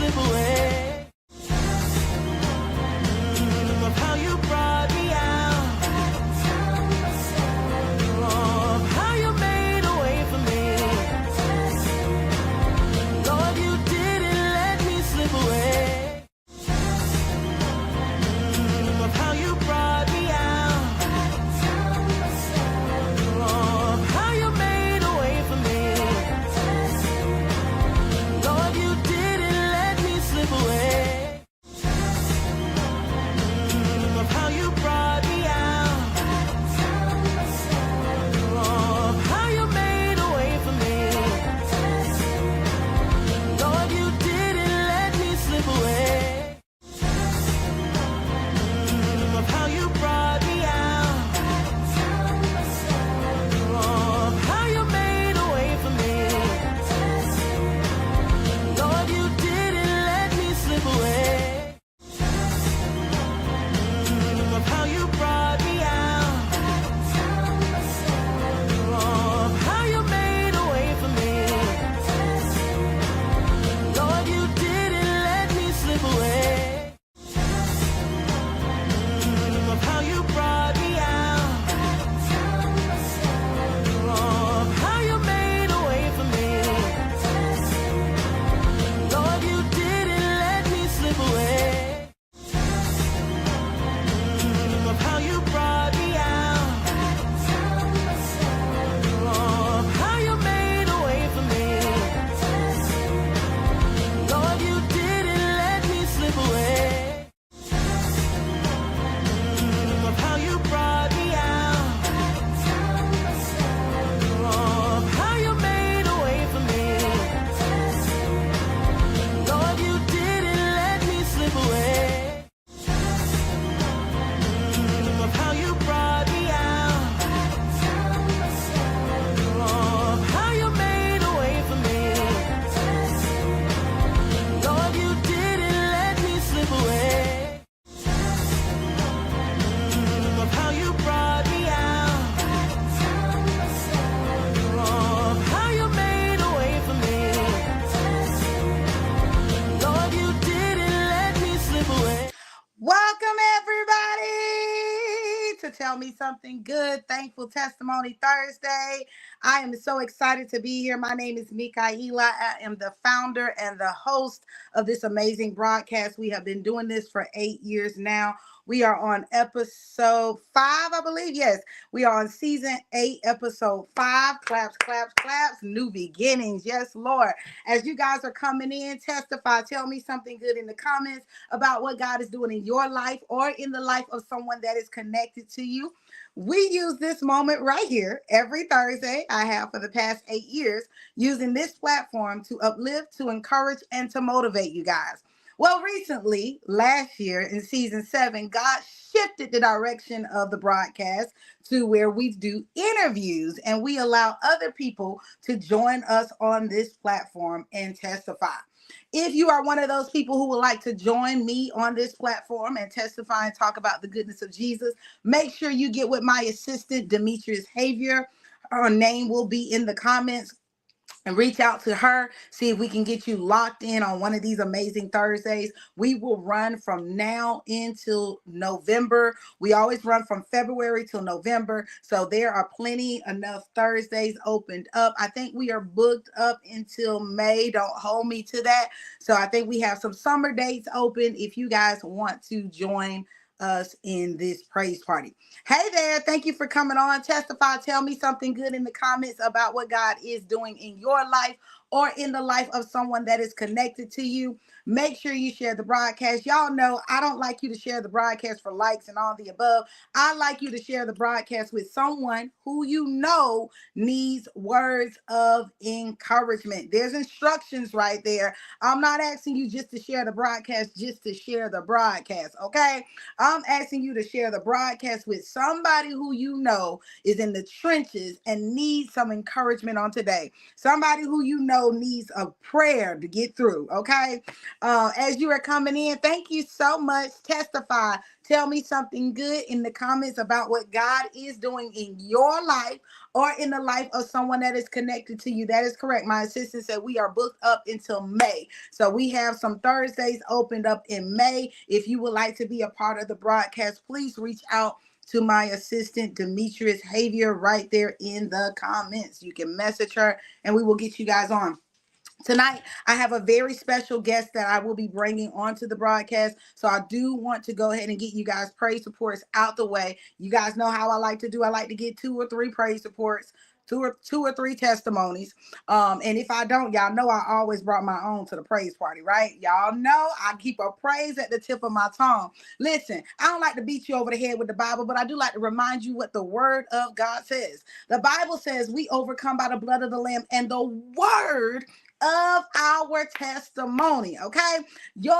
slip away. Of how you brought me out. Of how you made a way for me. Lord, you didn't let me slip away. Of how you brought me out. Of how you made a way for me. Lord, you didn't let me slip away. Of how you brought me out. Of how you made a way for me. Lord, you didn't let me slip away. Of how you brought me out. Of how you made a way for me. Lord, you didn't let me slip away. Of how you brought me out. Of how you made a way for me. Lord, you didn't let me slip away. Of how you brought me out. Of how you made a way for me. Lord, you didn't let me slip away. Of how you brought me out. Of how you made a way for me. Lord, you didn't let me slip away. Of how you brought me out. Of how you made a way for me. Lord, you didn't let me slip away. Of how you brought me out. Of how you made a way for me. Lord, you didn't let me slip away. Of how you brought me out. Of how you made a way for me. Lord, you didn't let me slip away. Welcome, everybody, to Tell Me Something Good. Thankful Testimony Thursday. I am so excited to be here. My name is Mikaela. I am the founder and the host of this amazing broadcast. We have been doing this for 8 years now. We are on episode 5, I believe. Yes, we are on season 8, episode 5. Claps, claps, claps. New beginnings. Yes, Lord. As you guys are coming in, testify. Tell me something good in the comments about what God is doing in your life or in the life of someone that is connected to you. We use this moment right here every Thursday. I have for the past 8 years, using this platform to uplift, to encourage, and to motivate you guys. Well, recently, last year in season 7, God shifted the direction of the broadcast to where we do interviews and we allow other people to join us on this platform and testify. If you are one of those people who would like to join me on this platform and testify and talk about the goodness of Jesus, make sure you get with my assistant, Demetrius Havier. Her name will be in the comments. And reach out to her, see if we can get you locked in on one of these amazing Thursdays. We will run from now until November. We always run from February till November. So there are plenty enough Thursdays opened up. I think we are booked up until May. Don't hold me to that. So I think we have some summer dates open if you guys want to join us in this praise party. Hey there, thank you for coming on. Testify, tell me something good in the comments about what God is doing in your life or in the life of someone that is connected to you. Make sure you share the broadcast. Y'all know I don't like you to share the broadcast for likes and all the above. I like you to share the broadcast with someone who you know needs words of encouragement. There's instructions right there. I'm not asking you just to share the broadcast, just to share the broadcast, okay? I'm asking you to share the broadcast with somebody who you know is in the trenches and needs some encouragement on today. Somebody who you know know needs a prayer to get through. Okay. As you are coming in, thank you so much. Testify. Tell me something good in the comments about what God is doing in your life or in the life of someone that is connected to you. That is correct. My assistant said we are booked up until May. So we have some Thursdays opened up in May. If you would like to be a part of the broadcast, please reach out to my assistant, Demetrius Javier, right there in the comments. You can message her and we will get you guys on. Tonight, I have a very special guest that I will be bringing onto the broadcast. So I do want to go ahead and get you guys praise reports out the way. You guys know how I like to do. I like to get 2 or 3 praise reports, two or three testimonies. And if I don't, y'all know I always brought my own to the praise party, right? Y'all know I keep a praise at the tip of my tongue. Listen, I don't like to beat you over the head with the Bible, but I do like to remind you what the word of God says. The Bible says we overcome by the blood of the Lamb and the word of our testimony. Okay, your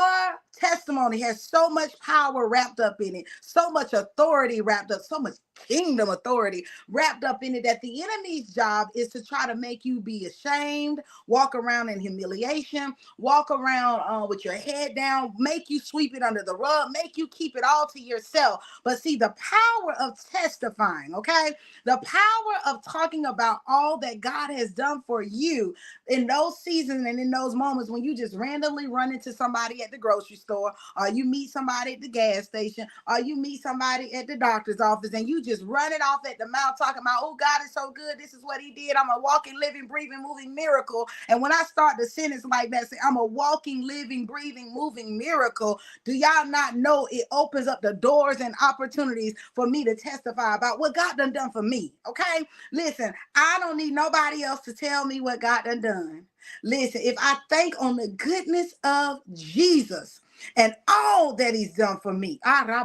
testimony has so much power wrapped up in it, so much authority wrapped up, so much kingdom authority wrapped up in it, that the enemy's job is to try to make you be ashamed, walk around in humiliation, walk around with your head down, make you sweep it under the rug, make you keep it all to yourself. But see, the power of testifying, okay, the power of talking about all that God has done for you in those seasons and in those moments when you just randomly run into somebody at the grocery store, or you meet somebody at the gas station, or you meet somebody at the doctor's office, and you just run it off at the mouth talking about, oh, God is so good, this is what he did, I'm a walking, living, breathing, moving miracle. And when I start the sentence like that, say I'm a walking, living, breathing, moving miracle, do y'all not know it opens up the doors and opportunities for me to testify about what God done for me? Okay, listen, I don't need nobody else to tell me what God done. Listen, if I think on the goodness of Jesus and all that he's done for me, I don't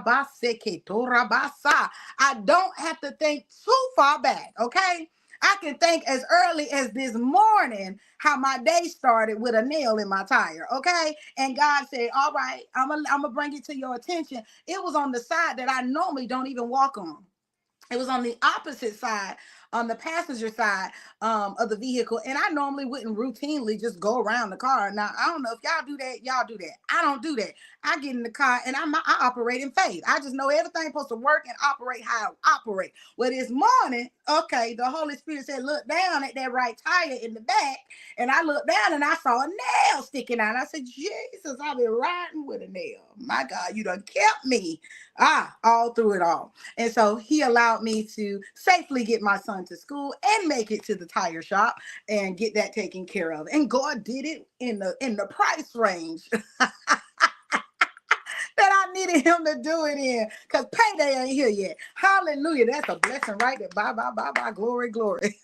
have to think too far back, okay? I can think as early as this morning how my day started with a nail in my tire, okay? And God said, all right, I'm gonna bring it to your attention. It was on the side that I normally don't even walk on. It was on the opposite side, on the passenger side of the vehicle. And I normally wouldn't routinely just go around the car. Now, I don't know if y'all do that. Y'all do that. I don't do that. I get in the car and I operate in faith. I just know everything's supposed to work and operate how I operate. Well, this morning, okay, the Holy Spirit said, look down at that right tire in the back. And I looked down and I saw a nail sticking out. I said, Jesus, I've been riding with a nail. My God, you done kept me all through it all. And so he allowed me to safely get my son to school and make it to the tire shop and get that taken care of. And God did it in the price range that I needed him to do it in, because payday ain't here yet. Hallelujah. That's a blessing right there. Bye, bye, bye, bye. Glory, glory.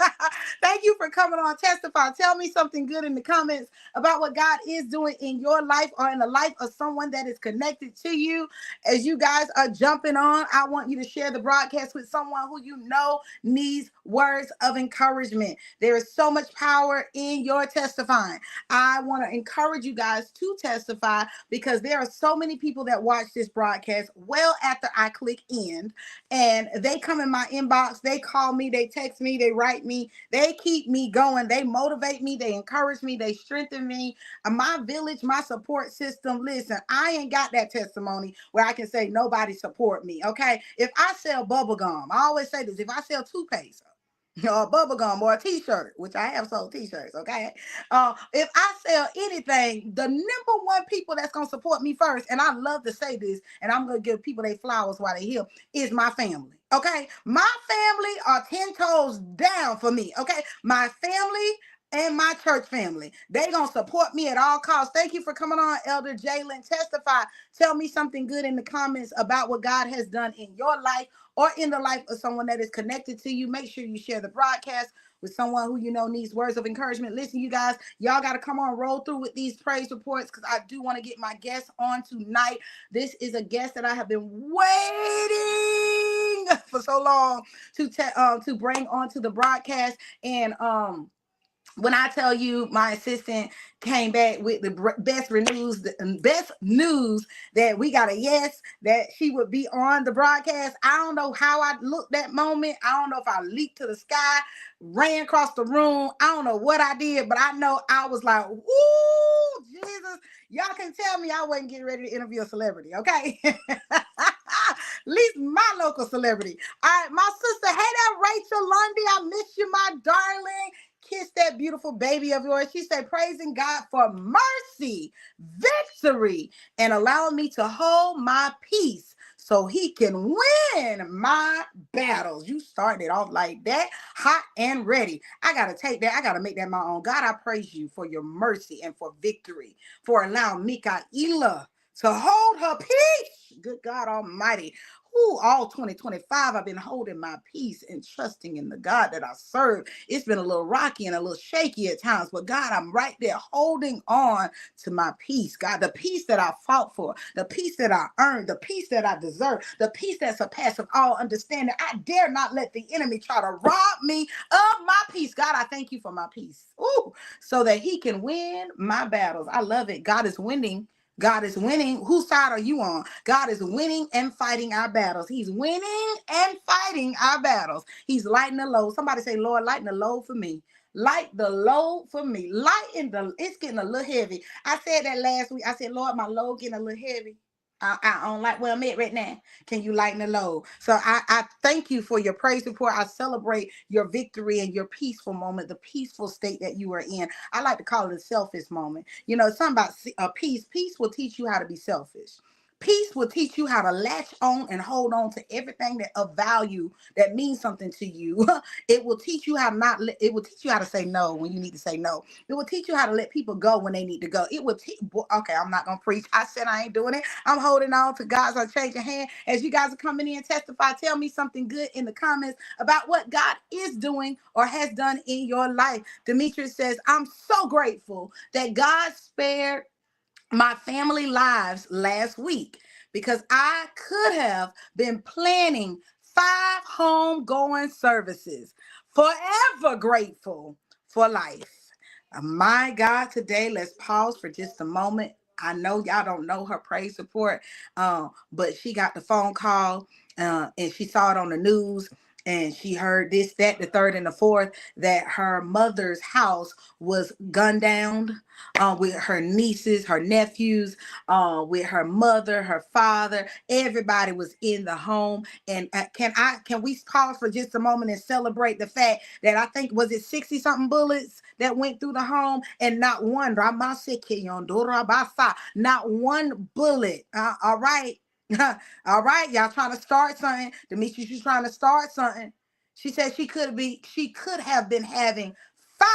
Thank you for coming on Testify. Tell me something good in the comments about what God is doing in your life or in the life of someone that is connected to you. As you guys are jumping on, I want you to share the broadcast with someone who you know needs words of encouragement. There is so much power in your testifying. I want to encourage you guys to testify, because there are so many people that watch this broadcast well after I click end, and they come in my inbox, they call me, they text me, they write me, they keep me going, they motivate me, they encourage me, they strengthen me. My village, my support system. Listen, I ain't got that testimony where I can say nobody support me. Okay, if I sell bubble gum, I always say this, if I sell toothpaste or bubble gum or a t-shirt, which I have sold t-shirts, okay? If I sell anything, the number one people that's going to support me first, and I love to say this, and I'm going to give people their flowers while they're here, is my family, okay? My family are 10 toes down for me, okay? My family and my church family, they gonna support me at all costs. Thank you for coming on, Elder Jalen. Testify. Tell me something good in the comments about what God has done in your life or in the life of someone that is connected to you. Make sure you share the broadcast with someone who you know needs words of encouragement. Listen, you guys, y'all got to come on, roll through with these praise reports, because I do want to get my guest on tonight. This is a guest that I have been waiting for so long to bring onto the broadcast. And When I tell you my assistant came back with the best news that we got a yes, that she would be on the broadcast. I don't know how I looked that moment. I don't know if I leaped to the sky, ran across the room. I don't know what I did, but I know I was like, "Ooh, Jesus!" Y'all can tell me I wasn't getting ready to interview a celebrity, okay? At least my local celebrity. All right, my sister, hey there, Rachel Lundy. I miss you, my darling. Kiss that beautiful baby of yours. She said, praising God for mercy, victory, and allowing me to hold my peace so he can win my battles. You started off like that, hot and ready. I got to take that. I got to make that my own. God, I praise you for your mercy and for victory, for allowing Mikaela to hold her peace. Good God Almighty. Ooh, all 2025, I've been holding my peace and trusting in the God that I serve. It's been a little rocky and a little shaky at times, but God, I'm right there holding on to my peace. God, the peace that I fought for, the peace that I earned, the peace that I deserve, the peace that surpasses all understanding. I dare not let the enemy try to rob me of my peace. God, I thank you for my peace. Ooh, so that he can win my battles. I love it. God is winning. God is winning. Whose side are you on? God is winning and fighting our battles. He's winning and fighting our battles. He's lighting the load. Somebody say, Lord, lighten the load for me. Light the load for me. It's getting a little heavy. I said that last week. I said, Lord, my load getting a little heavy. I don't like where I'm at right now. Can you lighten the load? So I thank you for your praise report. I celebrate your victory and your peaceful moment, the peaceful state that you are in. I like to call it a selfish moment. You know, something about peace. Peace will teach you how to be selfish. Peace will teach you how to latch on and hold on to everything that of value that means something to you. It will teach you how to not. It will teach you how to say no when you need to say no. It will teach you how to let people go when they need to go. It will teach. Okay, I'm not gonna preach. I said I ain't doing it. I'm holding on to God's unchanging hand. As you guys are coming in, testify. Tell me something good in the comments about what God is doing or has done in your life. Demetrius says, I'm so grateful that God spared my family lives last week because I could have been planning 5 homegoing services. Forever grateful for life. My God, today, let's pause for just a moment. I know y'all don't know her praise report, but she got the phone call and she saw it on the news and she heard this, that, the third, and the fourth, that her mother's house was gunned down with her nieces, her nephews, with her mother, her father. Everybody was in the home. And can we pause for just a moment and celebrate the fact that I think was it 60 something bullets that went through the home, and not one, not one bullet. All right. All right, y'all trying to start something. Demetrius, you trying to start something. She said she could have been having 5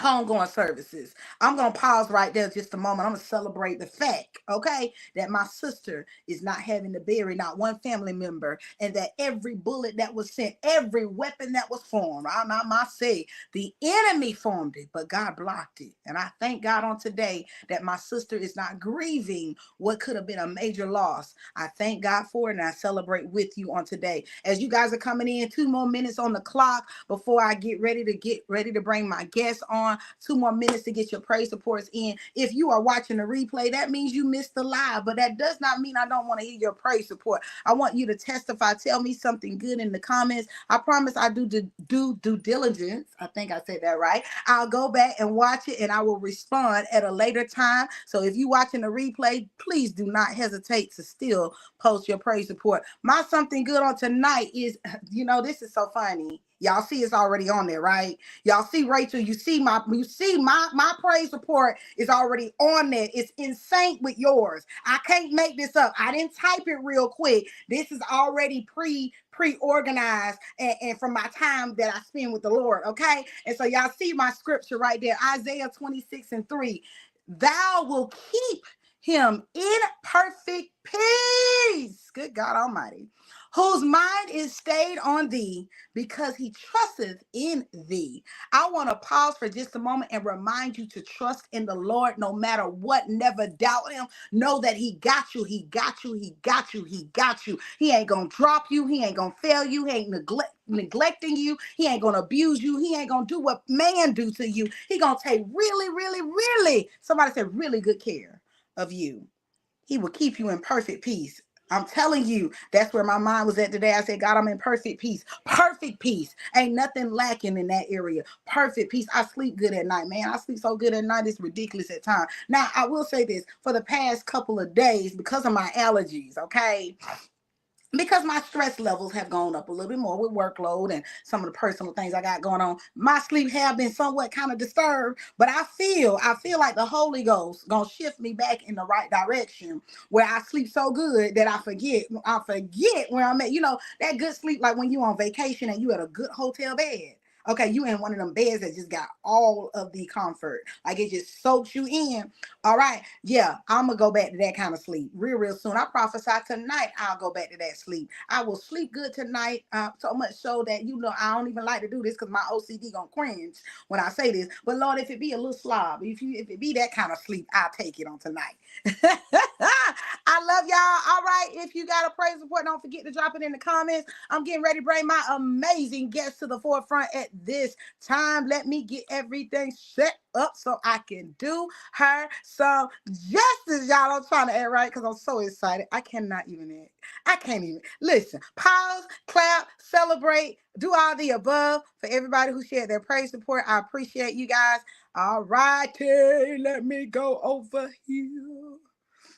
homegoing services. I'm going to pause right there just a moment. I'm going to celebrate the fact, okay, that my sister is not having to bury not one family member, and that every bullet that was sent, every weapon that was formed, I must say, the enemy formed it, but God blocked it. And I thank God on today that my sister is not grieving what could have been a major loss. I thank God for it, and I celebrate with you on today. As you guys are coming in, 2 more minutes on the clock before I get ready to bring my guests on. 2 more minutes to get your praise reports in. If you are watching the replay, that means you missed the live, but that does not mean I don't want to hear your praise report. I want you to testify. Tell me something good in the comments. I promise I do due diligence. I think I said that right. I'll go back and watch it and I will respond at a later time. So if you're watching the replay, please do not hesitate to still post your praise report. My something good on tonight is, this is so funny. Y'all see it's already on there, right? Y'all see Rachel, you see my praise report is already on there. It's in sync with yours. I can't make this up. I didn't type it real quick. This is already pre-organized and from my time that I spend with the Lord, okay? And so y'all see my scripture right there, Isaiah 26:3. Thou will keep him in perfect peace. Good God Almighty, whose mind is stayed on thee because he trusteth in thee. I want to pause for just a moment and remind you to trust in the Lord no matter what. Never doubt him. Know that he got you. He got you. He got you. He got you. He ain't going to drop you. He ain't going to fail you. He ain't neglect. neglecting you. He ain't gonna abuse you. He ain't gonna do what man do to you. He gonna take really, really, really, somebody said really good care of you. He will keep you in perfect peace. I'm telling you, that's where my mind was at today. I said, God, I'm in perfect peace. Perfect peace. Ain't nothing lacking in that area. Perfect peace. I sleep good at night, man. I sleep so good at night, it's ridiculous at times. Now, I will say this, for the past couple of days, because of my allergies, okay, because my stress levels have gone up a little bit more with workload and some of the personal things I got going on, my sleep have been somewhat kind of disturbed, but I feel like the Holy Ghost gonna shift me back in the right direction where I sleep so good that I forget where I'm at. You know, that good sleep, like when you on vacation and you at a good hotel bed. Okay, you in one of them beds that just got all of the comfort. Like it just soaks you in. All right. Yeah, I'm going to go back to that kind of sleep real soon. I prophesy tonight I'll go back to that sleep. I will sleep good tonight, so much so that, you know, I don't even like to do this because my OCD going to cringe when I say this. But Lord, if it be a little slob, if it be that kind of sleep, I'll take it on tonight. I love y'all. All right. If you got a praise report, don't forget to drop it in the comments. I'm getting ready to bring my amazing guests to the forefront at this time. Let me get everything set up so I can do her some justice, y'all. I'm trying to act right because I'm so excited. I can't even listen. Pause, clap, celebrate, do all the above for everybody who shared their praise report. I appreciate you guys. All righty, let me go over here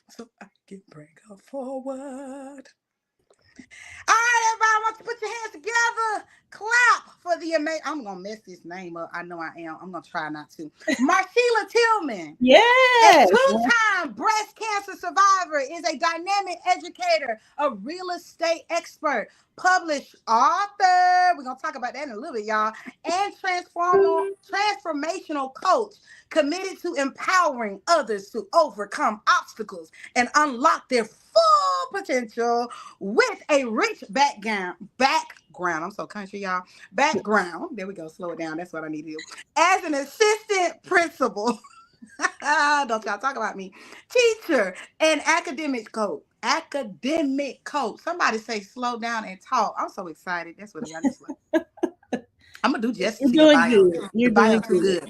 so I can bring her forward. All right, everybody, I want you to put your hands together. Clap for the amazing. I'm going to mess this name up. I know I am. I'm going to try not to. Marsheila Tillman. Yes. A two-time breast cancer survivor, is a dynamic educator, a real estate expert, published author. We're going to talk about that in a little bit, y'all. And transformational coach, committed to empowering others to overcome obstacles and unlock their full potential with a rich background. I'm so country, y'all. Background. There we go. Slow it down. That's what I need to do. As an assistant principal. Don't y'all talk about me. Teacher and academic coach. Somebody say slow down and talk. I'm so excited. That's what I got. I'm gonna do justice to your bio. You're bio doing too good.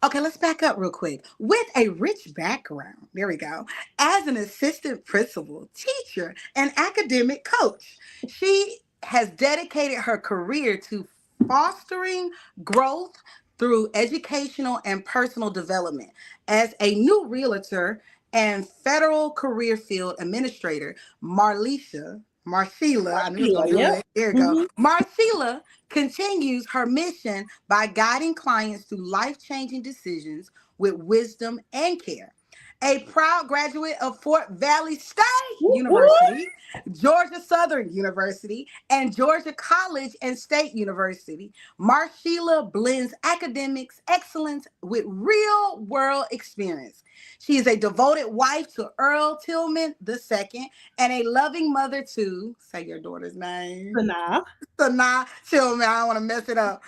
Okay, let's back up real quick. With a rich background, there we go. As an assistant principal, teacher, and academic coach, she has dedicated her career to fostering growth through educational and personal development. As a new realtor and federal career field administrator, Marsheila, I knew it was gonna do it. There you go. Marsheila continues her mission by guiding clients through life-changing decisions with wisdom and care. A proud graduate of Fort Valley State University, Georgia Southern University, and Georgia College and State University, Marsheila blends academics excellence with real-world experience. She is a devoted wife to Earl Tillman II and a loving mother to, say your daughter's name. Sanaa Tillman. I don't want to mess it up.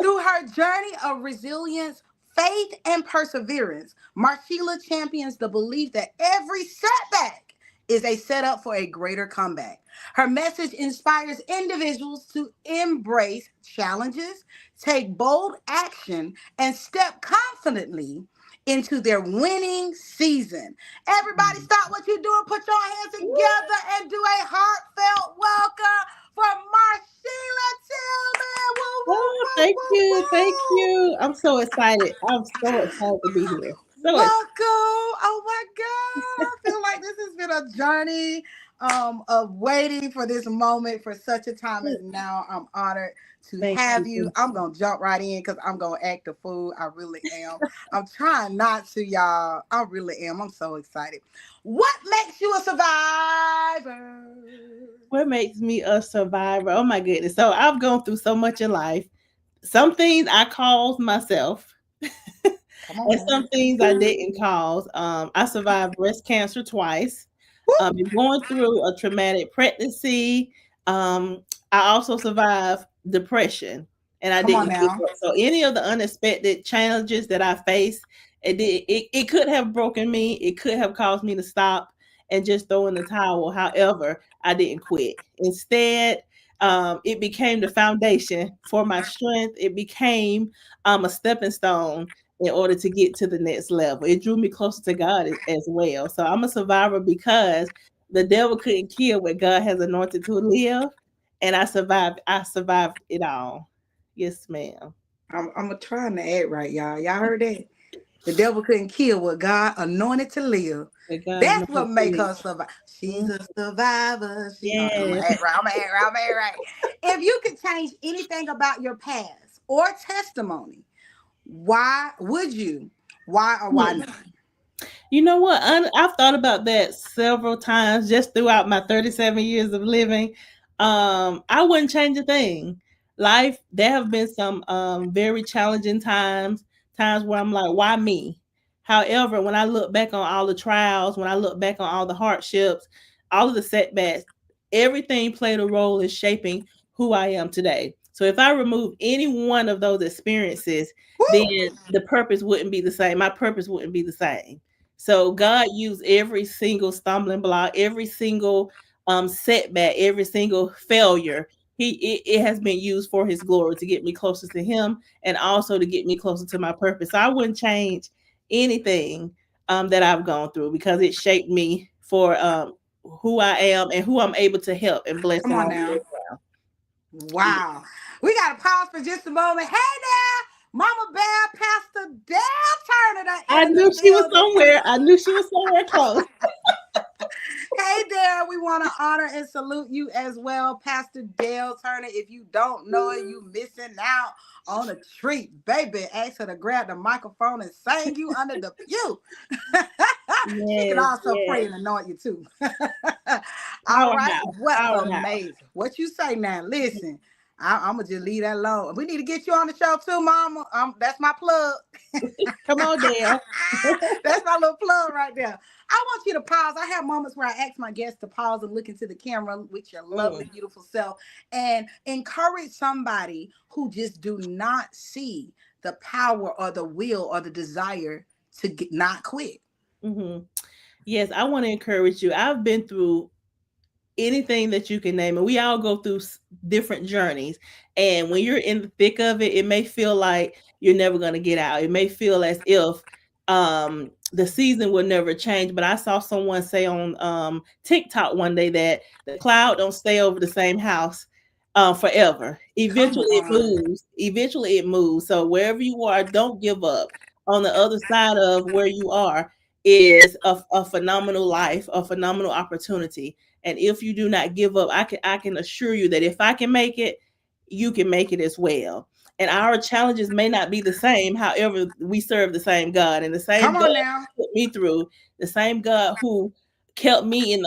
Through her journey of resilience, faith, and perseverance, Marsheila champions the belief that every setback is a setup for a greater comeback. Her message inspires individuals to embrace challenges, take bold action, and step confidently into their winning season. Everybody stop what you're doing, put your hands together, and do a heartfelt welcome for Marsheila Tillman. Oh, thank you. I'm so excited. To be here. Welcome. Oh my God. I feel like this has been a journey of waiting for this moment for such a time as now. I'm honored to have you. I'm going to jump right in because I'm going to act a fool. I really am. I'm trying not to, y'all. I really am. I'm so excited. What makes you a survivor? What makes me a survivor? Oh my goodness. So I've gone through so much in life. Some things I caused myself. And some things I didn't cause. I survived breast cancer twice. Going through a traumatic pregnancy. I also survived depression, and I didn't. So any of the unexpected challenges that I faced, it could have broken me. It could have caused me to stop and just throw in the towel. However, I didn't quit. Instead, it became the foundation for my strength. It became a stepping stone in order to get to the next level. It drew me closer to God as well. So I'm a survivor because the devil couldn't kill what God has anointed to live, and I survived. I survived it all. Yes, ma'am. I'm trying to act right, y'all. Y'all heard that? The devil couldn't kill what God anointed to live. What God That's what anointed to make live. her survive. She's a survivor. I'm gonna Yes. act right. I'm gonna act right. I'm gonna act right. If you could change anything about your past or testimony, why would you? Why or why Hmm. not? You know what? I've thought about that several times just throughout my 37 years of living. I wouldn't change a thing. Life, there have been some very challenging times where I'm like, why me? However, when I look back on all the trials, when I look back on all the hardships, all of the setbacks, everything played a role in shaping who I am today. So if I remove any one of those experiences, then Woo! the purpose wouldn't be the same. My purpose wouldn't be the same. So God used every single stumbling block, every single setback, every single failure. It has been used for His glory to get me closer to Him and also to get me closer to my purpose. So I wouldn't change anything that I've gone through because it shaped me for who I am and who I'm able to help and bless Come on along the way. now. Wow. We got to pause for just a moment. Hey there, Mama Bear, Pastor Dale Turner I in the knew she was building. somewhere. I knew she was somewhere close. Hey there, we want to honor and salute you as well, Pastor Dale Turner. If you don't know it, you missing out on a treat. Baby, ask her to grab the microphone and sing you under the pew. She can Yes, also pray yes. and anoint you too. All right, Powerhouse. what Powerhouse. amazing. What you say now? Listen, I'm gonna just leave that alone. We need to get you on the show too, Mama. That's my plug. Come on, Dale. That's my little plug right there. I want you to pause. I have moments where I ask my guests to pause and look into the camera with your lovely, Mm. beautiful self and encourage somebody who just do not see the power or the will or the desire to not quit. Hmm. Yes, I want to encourage you. I've been through anything that you can name, and we all go through different journeys. And when you're in the thick of it, it may feel like you're never going to get out. It may feel as if the season will never change. But I saw someone say on TikTok one day that the cloud don't stay over the same house forever. Come Eventually, it on. moves. Eventually, it moves. So wherever you are, don't give up. On the other side of where you are is a phenomenal life, a phenomenal opportunity. And if you do not give up, I can assure you that if I can make it, you can make it as well. And our challenges may not be the same. However, we serve the same God, and the same Come God on now. who put me through, the same God who kept me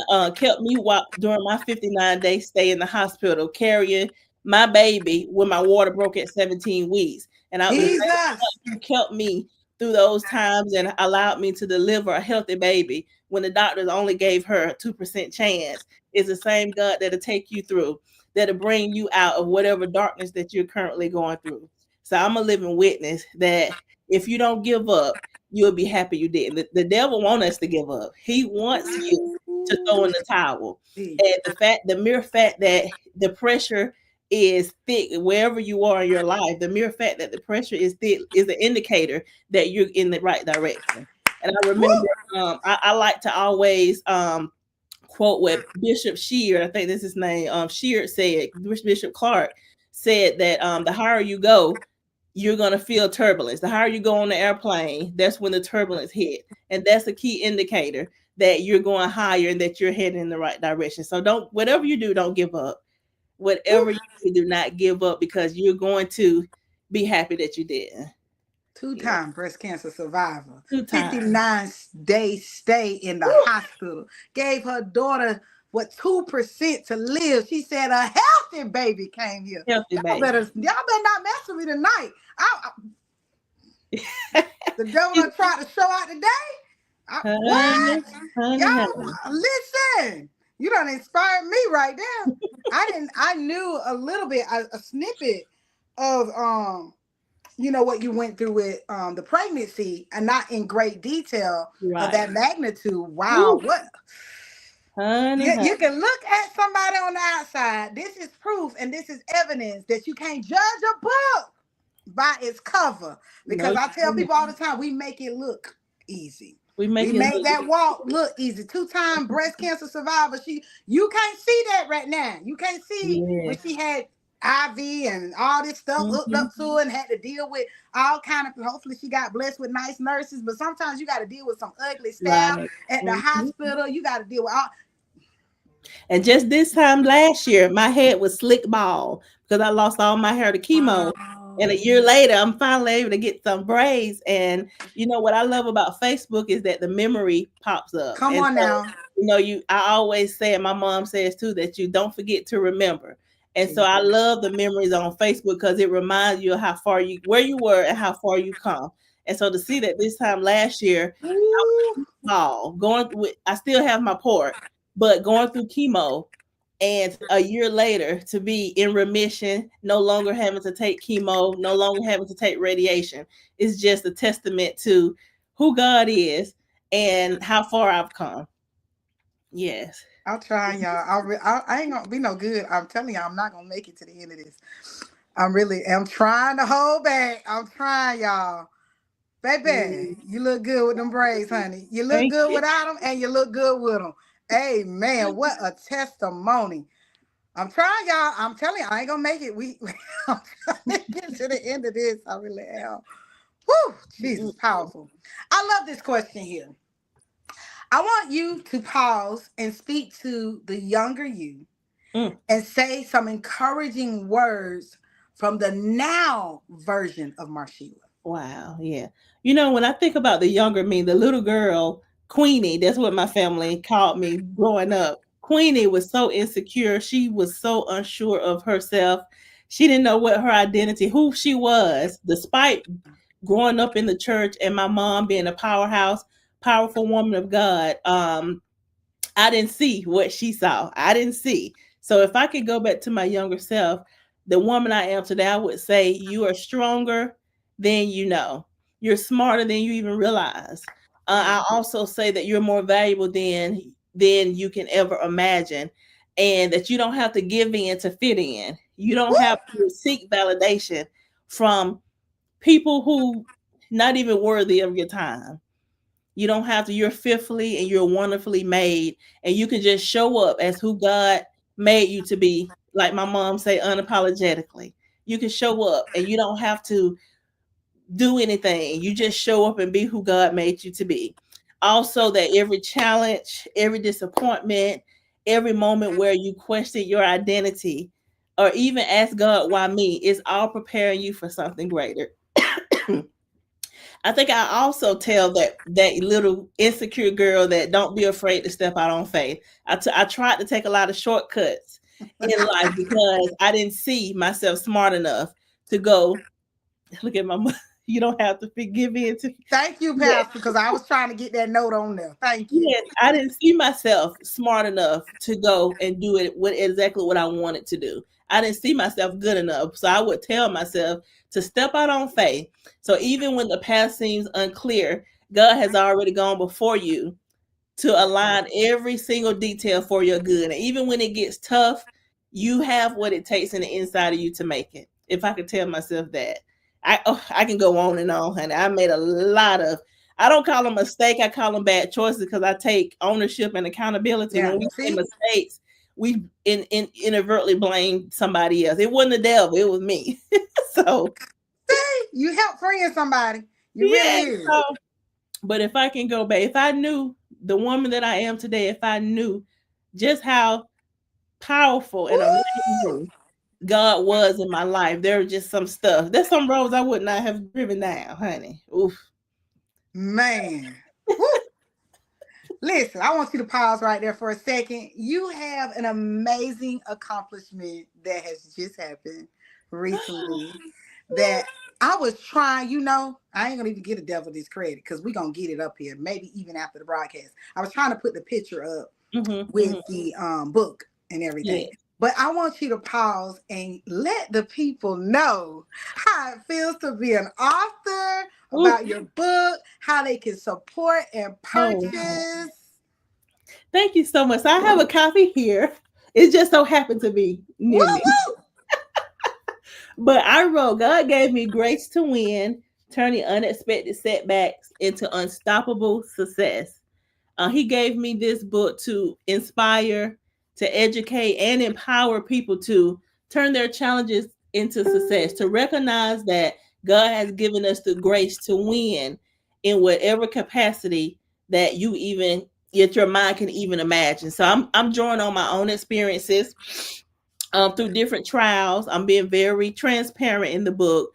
during my 59-day stay in the hospital, carrying my baby when my water broke at 17 weeks. And I the same Jesus. God who kept me through those times and allowed me to deliver a healthy baby when the doctors only gave her a 2% chance is the same God that'll take you through, that'll bring you out of whatever darkness that you're currently going through. So I'm a living witness that if you don't give up, you'll be happy you didn't. The devil wants us to give up. He wants you to throw in the towel. And the mere fact that the pressure is thick wherever you are in your life, the mere fact that the pressure is thick is an indicator that you're in the right direction. And I remember I like to always quote what Bishop Sheard, I think this is his name, Sheard said, Bishop Clark said that the higher you go, you're going to feel turbulence. The higher you go on the airplane, that's when the turbulence hit. And that's a key indicator that you're going higher and that you're heading in the right direction. So whatever you do, don't give up. Whatever you do, not give up because you're going to be happy that you did. Yeah. Two-time breast cancer survivor. 2 times. 59-day stay in the hospital. Gave her daughter, 2% to live. She said a healthy baby came here. Healthy baby. Y'all better not mess with me tonight. The devil done tried to show out today. What? Y'all, listen. You done inspired me right there. I knew a little bit, a snippet of what you went through with the pregnancy, and not in great detail of Right. that magnitude. Wow, Woo. what Honey, honey. You can look at somebody on the outside. This is proof and this is evidence that you can't judge a book by its cover. No, Because you I tell can't. people all the time, we make it look easy. We We make it made look that walk look easy. 2-time breast cancer survivor. You can't see that right now. You can't see when yes. she had IV and all this stuff hooked Mhm. up to her and had to deal with all kind of. Hopefully, she got blessed with nice nurses. But sometimes you got to deal with some ugly staff Right. at the Mhm. hospital. You got to deal with all. And just this time last year, my head was slick bald because I lost all my hair to chemo. And a Wow. year later, I'm finally able to get some braids. And you know what I love about Facebook is that the memory pops up. Come And on so, now. I always say, and my mom says too, that you don't forget to remember. And so I Jesus. love the memories on Facebook because it reminds you of where you were and how far you come. And so to see that this time last year, Ooh. small, I still have my port, but going through chemo and a year later to be in remission, no longer having to take chemo, no longer having to take radiation, is just a testament to who God is and how far I've come. Yes. I'm trying, y'all. I ain't gonna be no good. I'm telling you, I'm not gonna make it to the end of this. I'm trying to hold back. I'm trying, y'all. Mm, Baby, you look good with them braids, honey. You look thank good you. without them, and you look good with them. Amen. What a testimony. I'm trying, y'all. I'm telling you, I ain't gonna make it. I'm trying to get to the end of this. I really am. Woo, Jesus, powerful. I love this question here. I want you to pause and speak to the younger you Mm, and say some encouraging words from the now version of Marshia. wow. Yeah. When I think about the younger me, the little girl, Queenie, that's what my family called me growing up. Queenie was so insecure. She was so unsure of herself. She didn't know what her identity, who she was, despite growing up in the church and my mom being a powerhouse, powerful woman of God. I didn't see what she saw. I didn't see. So if I could go back to my younger self, the woman I am today, I would say you are stronger than you know. You're smarter than you even realize. I also say that you're more valuable than you can ever imagine, and that you don't have to give in to fit in. You don't have to seek validation from people who not even worthy of your time. You don't have to, you're fearfully and you're wonderfully made. And you can just show up as who God made you to be, like my mom say, unapologetically. You can show up and you don't have to do anything. You just show up and be who God made you to be. Also, that every challenge, every disappointment, every moment where you question your identity, or even ask God, why me, is all preparing you for something greater. I think I also tell that little insecure girl that don't be afraid to step out on faith. I tried to take a lot of shortcuts in life because I didn't see myself smart enough to go look at my mother. You don't have to forgive in to Thank you, yeah, Pastor, because I was trying to get that note on there. Thank you. yes, I didn't see myself smart enough to go and do it with exactly what I wanted to do. I didn't see myself good enough. So I would tell myself to step out on faith. So even when the path seems unclear, God has already gone before you to align every single detail for your good. And even when it gets tough, you have what it takes in the inside of you to make it. If I could tell myself that, I can go on and on, honey. I made a lot of. I don't call them mistake. I call them bad choices because I take ownership and accountability. Yeah. When we say See? mistakes, we inadvertently blame somebody else. It wasn't the devil. It was me. So See? You help freeing somebody. You really yeah. is. So, but if I can go back, if I knew the woman that I am today, if I knew just how powerful and Woo! amazing God was in my life, there was just some stuff. There's some roads I would not have driven down, honey. Oof. Man. Woo! Listen, I want you to pause right there for a second. You have an amazing accomplishment that has just happened recently that I was trying, I ain't gonna even give the devil this credit because we're gonna get it up here, maybe even after the broadcast. I was trying to put the picture up Mm-hmm, with mm-hmm. the book and everything. Yeah. But I want you to pause and let the people know how it feels to be an author, Oof. about your book, how they can support and Oh, purchase. Thank you so much. So I have a copy here. It just so happened to be Woo near me. woo! But I wrote, God gave me grace to win, turning unexpected setbacks into unstoppable success. He gave me this book to inspire, to educate, and empower people to turn their challenges into success, to recognize that God has given us the grace to win in whatever capacity that you even yet your mind can even imagine. So I'm drawing on my own experiences through different trials. I'm being very transparent in the book,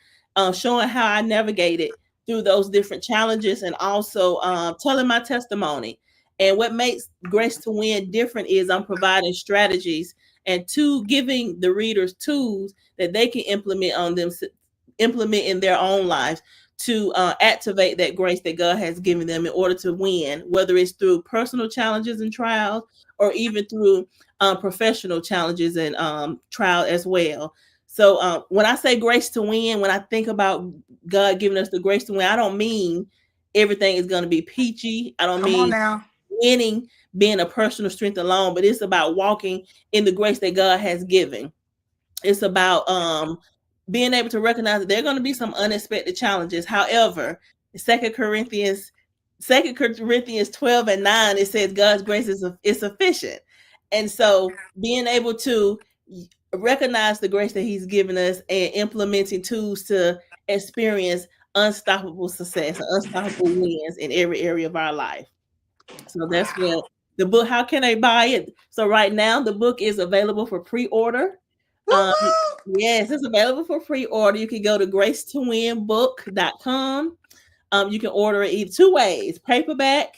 showing how I navigated through those different challenges and also telling my testimony. And what makes Grace to Win different is I'm providing strategies and giving the readers tools that they can implement in their own lives to activate that grace that God has given them in order to win, whether it's through personal challenges and trials or even through professional challenges and trial as well. So when I say grace to win, when I think about God giving us the grace to win, I don't mean everything is going to be peachy. I don't Come on mean now. winning being a personal strength alone, but it's about walking in the grace that God has given. It's about being able to recognize that there are going to be some unexpected challenges. However, Second Corinthians, 12:9, it says God's grace is sufficient. And so being able to recognize the grace that He's given us and implementing tools to experience unstoppable success, unstoppable wins in every area of our life. So that's Wow. what the book. How can I buy it? So right now the book is available for pre-order. Woo Um, woo! yes, it's available for pre-order. You can go to gracetowinbook.com. You can order it either two ways, paperback,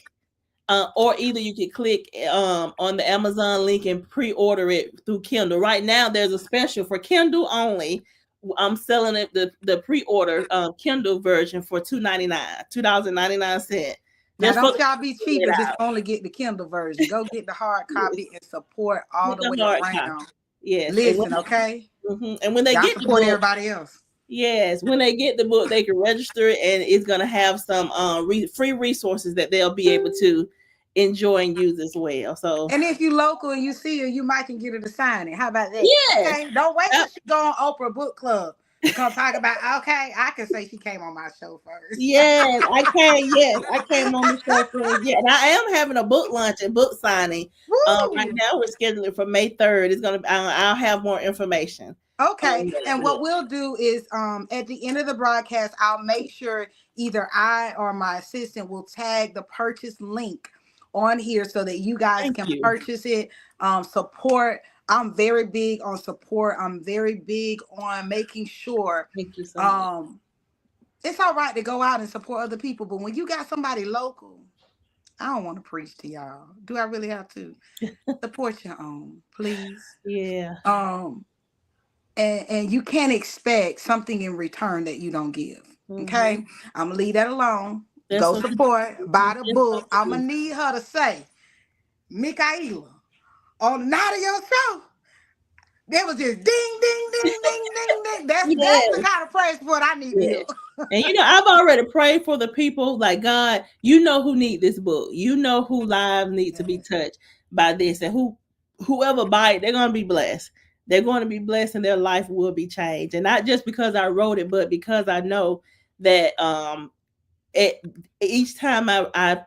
or either you can click on the Amazon link and pre-order it through Kindle. Right now, there's a special for Kindle only. I'm selling it the pre-order Kindle version for $2.99. Now Just for don't the y'all be cheap it and just out. only get the Kindle version. Go get the hard copy Yes, and support all get the the way hard around. copy. Yes, Listen, okay? and when they Y'all get the support book, everybody else. yes, when they get the book, they can register it, and it's gonna have some free resources that they'll be able to enjoy and use as well. So And if you local and you see her, you might can get her to sign it. How about that? yes, Okay. Don't wait till uh, she go on Oprah Book Club to come talk about. Okay, I can say she came on my show first. yes, I can. Yes, I came on the show for yeah, and I am having a book launch and book signing. Right Woo! now we're scheduling for May 3rd. It's gonna. I'll have more information Okay. on that. And what we'll do is at the end of the broadcast, I'll make sure either I or my assistant will tag the purchase link on here so that you guys Thank can you. purchase it. Support. I'm very big on support. I'm very big on making sure Thank you so much. um it's all right to go out and support other people, but when you got somebody local, I don't want to preach to y'all. Do I really have to? Support your own, please. Yeah. Um and you can't expect something in return that you don't give. Mm-hmm. Okay, I'm gonna leave that alone. That's Go what. support, buy the That's book. what to I'm gonna do. need her to say, Mikaela, on the night of your show, there was just ding, ding, ding, ding, ding, ding. That's the Yes. kind of praise support I need to hear. Yes. And I've already prayed for the people. Like God, who need this book. You know who lives need to be Yes. touched by this, and whoever buy it, they're gonna be blessed. They're going to be blessed, and their life will be changed. And not just because I wrote it, but because I know that each time I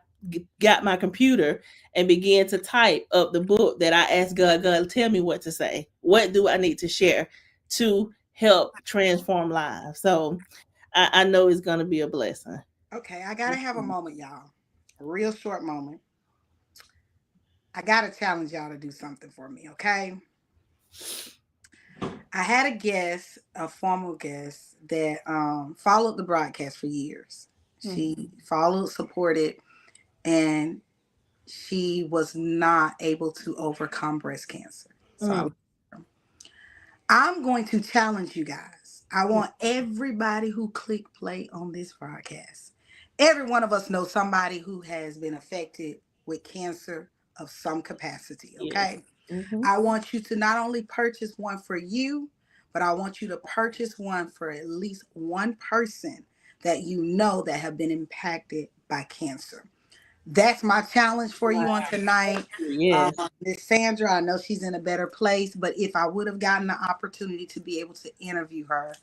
got my computer and began to type up the book, that I asked God, tell me what to say. What do I need to share to help transform lives? So I know it's going to be a blessing. Okay, I gotta have a moment, y'all. A real short moment. I gotta challenge y'all to do something for me, okay? I had a guest, a formal guest, that followed the broadcast for years. She followed, supported, and she was not able to overcome breast cancer. So Mm-hmm. I'm going to challenge you guys. I want everybody who click play on this broadcast. Every one of us knows somebody who has been affected with cancer of some capacity, Yes. okay? Mm-hmm. I want you to not only purchase one for you, but I want you to purchase one for at least one person that you know that have been impacted by cancer. that's my challenge for you on tonight. Yes. Miss Sandra, I know she's in a better place, but if I would have gotten the opportunity to be able to interview her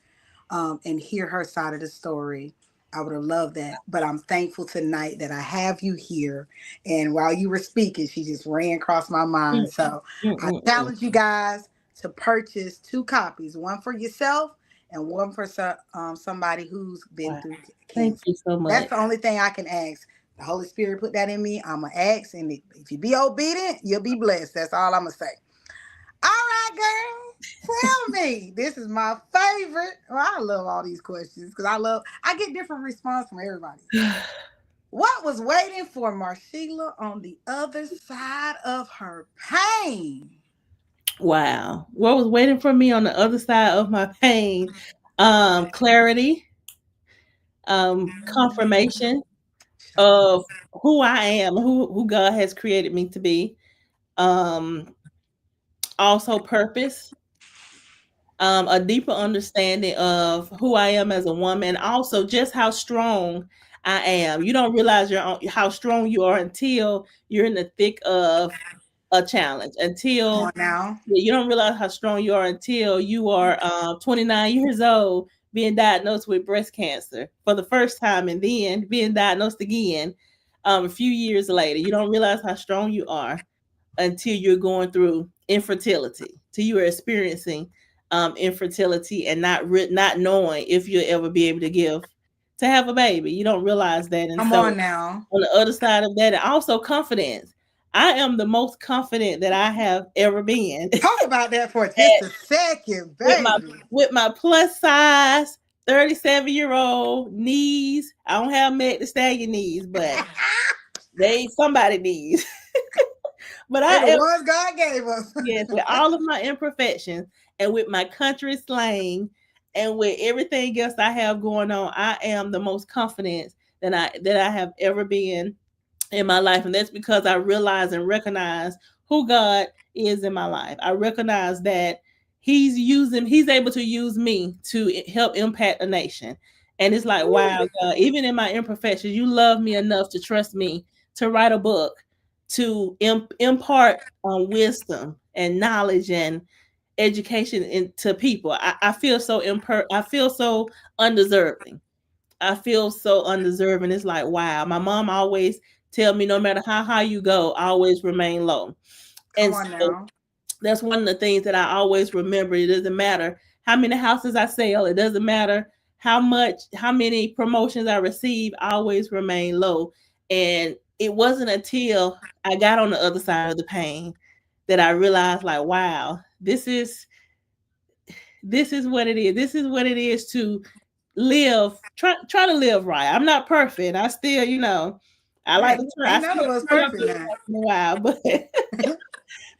and hear her side of the story, I would have loved that. But I'm thankful tonight that I have you here. And while you were speaking, she just ran across my mind. So I challenge you guys to purchase 2 copies, one for yourself and one for somebody who's been through Thank cancer. you so much. That's the only thing I can ask. The Holy Spirit put that in me. I'm going to ask. And if you be obedient, you'll be blessed. That's all I'm going to say. All right, girl. Tell me. This is my favorite. Well, I love all these questions because I get different response from everybody. What was waiting for Marsheila on the other side of her pain? Wow. What was waiting for me on the other side of my pain? Clarity, confirmation of who I am, who God has created me to be. Also purpose, a deeper understanding of who I am as a woman, also just how strong I am. You don't realize how strong you are until you're in the thick of a challenge, until now. you don't realize how strong you are until you are 29 years old, being diagnosed with breast cancer for the first time, and then being diagnosed again a few years later. You don't realize how strong you are until you're going through infertility, till you are experiencing infertility and not knowing if you'll ever be able to have a baby. You don't realize that. And Come so on now. on the other side of that, and also confidence. I am the most confident that I have ever been. Talk about that for just a second, baby. With my plus size 37-year-old knees. I don't have Meg the Stallion knees, but somebody knees. But the ones God gave us. Yes, with all of my imperfections and with my country slang and with everything else I have going on, I am the most confident that I have ever been in my life. And that's because I realize and recognize who God is in my life. I recognize that he's able to use me to help impact a nation. And it's like, wow, God, even in my imperfections, you love me enough to trust me to write a book, to impart wisdom and knowledge and education into people. I feel so I feel so undeserving. I feel so undeserving. It's like, wow. My mom always tell me, no matter how high you go, always remain low. And so that's one of the things that I always remember. It doesn't matter how many houses I sell. It doesn't matter how many promotions I receive. I always remain low. And it wasn't until I got on the other side of the pain that I realized, like, wow, this is what it is. This is what it is to live, try to live right. I'm not perfect. I still, I like to try. None of us perfect now. Wow, but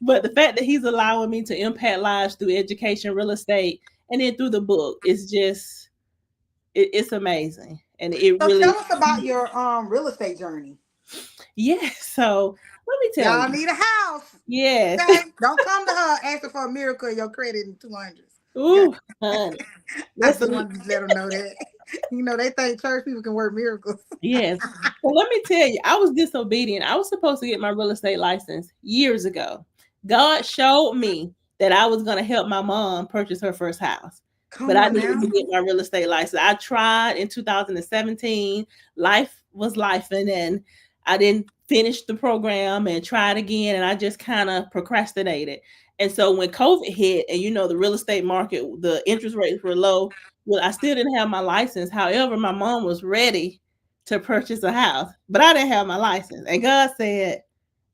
but the fact that he's allowing me to impact lives through education, real estate, and then through the book, it's just it's amazing. And it so really tell us about your real estate journey. Yes. So let me tell you. Y'all need a house. Yes. Okay? Don't come to her asking for a miracle of your credit in 200s. Ooh, honey. I just wanted to let them know that. They think church people can work miracles. Yes. Well, let me tell you, I was disobedient. I was supposed to get my real estate license years ago. God showed me that I was going to help my mom purchase her first house. But I needed to get my real estate license. I tried in 2017. Life was life, and then I didn't finish the program and try it again, and I just kind of procrastinated. And so when COVID hit, and the real estate market, the interest rates were low, well, I still didn't have my license. However, my mom was ready to purchase a house, but I didn't have my license. And God said,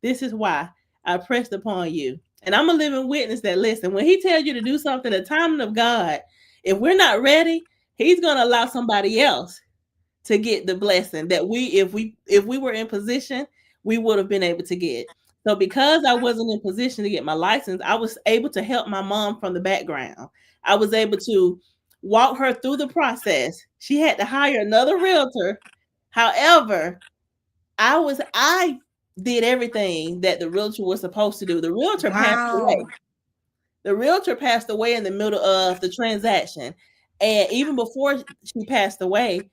this is why I pressed upon you. And I'm a living witness that, listen, when he tells you to do something, the timing of God, if we're not ready, he's going to allow somebody else to get the blessing that if we were in position, we would have been able to get. So because I wasn't in position to get my license, I was able to help my mom from the background. I was able to walk her through the process. She had to hire another realtor. However, I did everything that the realtor was supposed to do. The realtor passed away. The realtor passed away in the middle of the transaction. And even before she passed away,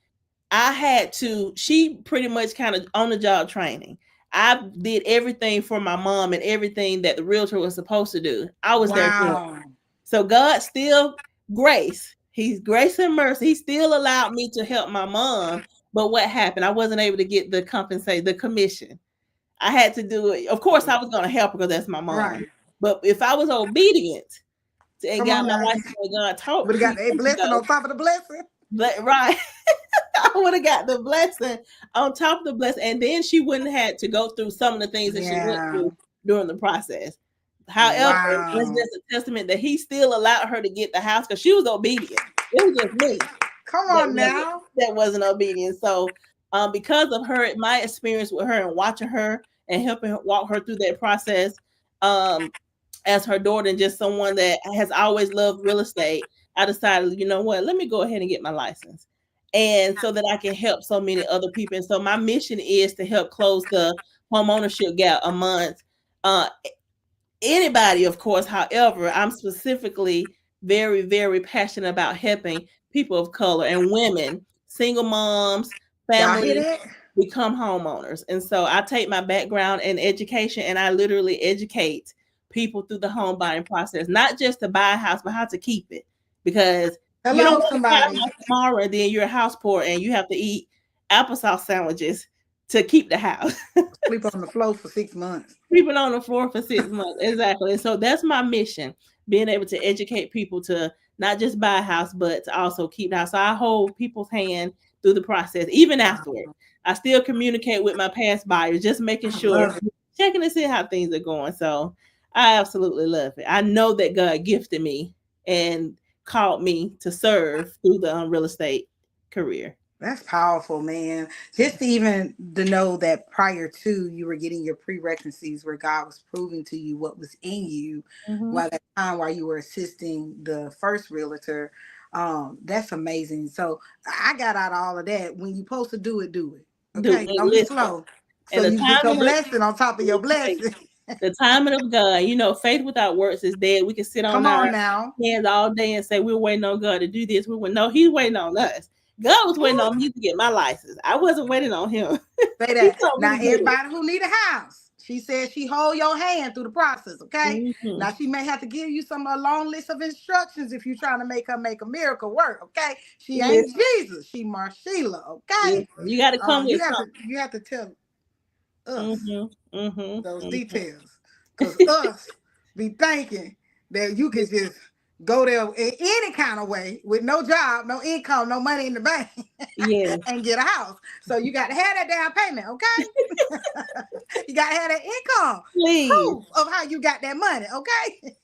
she pretty much kind of on the job training. I did everything for my mom and everything that the realtor was supposed to do. I was there for her. Wow. So God still grace. He's grace and mercy. He still allowed me to help my mom. But what happened? I wasn't able to get the commission. I had to do it. Of course, I was going to help her because that's my mom. Right. But if I was obedient and Come got on my now. license when God told Would me, have got a blessing on top of the blessing. but right, I would have got the blessing on top of the blessing, and then she wouldn't have had to go through some of the things that she went Yeah. through during the process. However, it's Wow. just a testament that he still allowed her to get the house because she was obedient. It was just me Come that on now. wasn't obedient. So, because of her, my experience with her and watching her and helping her walk her through that process, as her daughter and just someone that has always loved real estate, I decided, you know what, let me go ahead and get my license. And so that I can help so many other people. And so my mission is to help close the home ownership gap amongst anybody, of course. However, I'm specifically very, very passionate about helping people of color and women, single moms, Y'all hear families that? become homeowners. And so I take my background in education and I literally educate people through the home buying process, not just to buy a house, but how to keep it. Because you don't Hello, want to buy a somebody. house tomorrow and then you're a house poor and you have to eat applesauce sandwiches to keep the house. Sleep on the floor for 6 months. Sleeping on the floor for 6 months. Exactly. And so that's my mission, being able to educate people to not just buy a house, but to also keep the house. So I hold people's hand through the process, even afterward. I still communicate with my past buyers, just making sure, checking to see how things are going. So I absolutely love it. I know that God gifted me and called me to serve through the real estate career. That's powerful, man. Just even to know that prior to you were getting your prerequisites where God was proving to you what was in you while that time while you were assisting the first realtor. That's amazing. So I got out of all of that. When you're supposed to do it, do it. Okay. Don't be slow. So And the you get your timing blessing on top of your blessing. the timing of God, you know, faith without works is dead. We can sit on Come our on now. hands all day and say we're waiting on God to do this. We would know He's waiting on us. God was waiting on me to get my license. I wasn't waiting on Him. Say that. Now, everybody who need a house, she said she hold your hand through the process, okay? Now, she may have to give you a long list of instructions if you're trying to make her make a miracle work, okay? She ain't Jesus. She Marshila, okay? You got to come with you have to tell us those mhm. details. Because us be thinking that you can just go there in any kind of way with no job, no income, no money in the bank, and get a house. So you got to have that down payment, okay? You got to have that income proof of how you got that money, okay?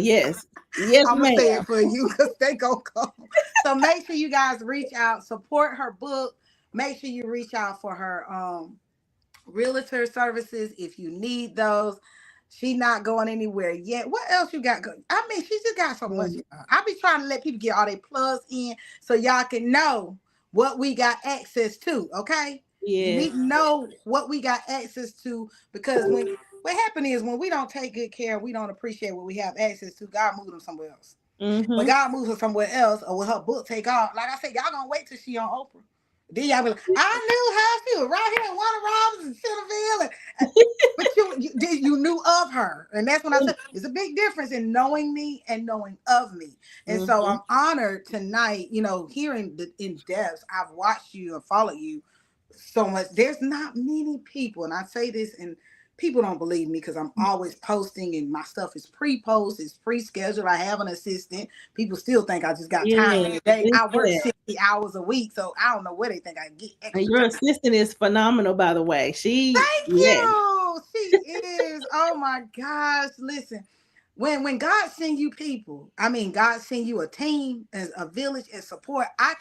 Yes. Yes, I'm ma'am. gonna say it for you because they go come. So make sure you guys reach out, support her book. Make sure you reach out for her realtor services if you need those. She not going anywhere yet. What else you got? I mean, she just got so much. I be trying to let people get all their plugs in so y'all can know what we got access to. Okay. Yeah. You need to know what we got access to because what happened is when we don't take good care, we don't appreciate what we have access to. God moves them somewhere else. When God moves her somewhere else, or when her book take off, like I said, y'all gonna wait till she on Oprah. Then y'all be like, I knew how she was right here in Warner Robins and Centerville. But you knew of her. And that's when I said, there's a big difference in knowing me and knowing of me. And so I'm honored tonight, you know, hearing the in depth. I've watched you and followed you so much. There's not many people, and I say this and people don't believe me because I'm always posting and my stuff is pre-post, it's pre-scheduled. I have an assistant. People still think I just got time in the day. I work 60 hours a week, so I don't know where they think I get extra. And your assistant is phenomenal, by the way. Thank you. She is. Oh my gosh. Listen. When God send you people, I mean, God send you a team, a village and support. I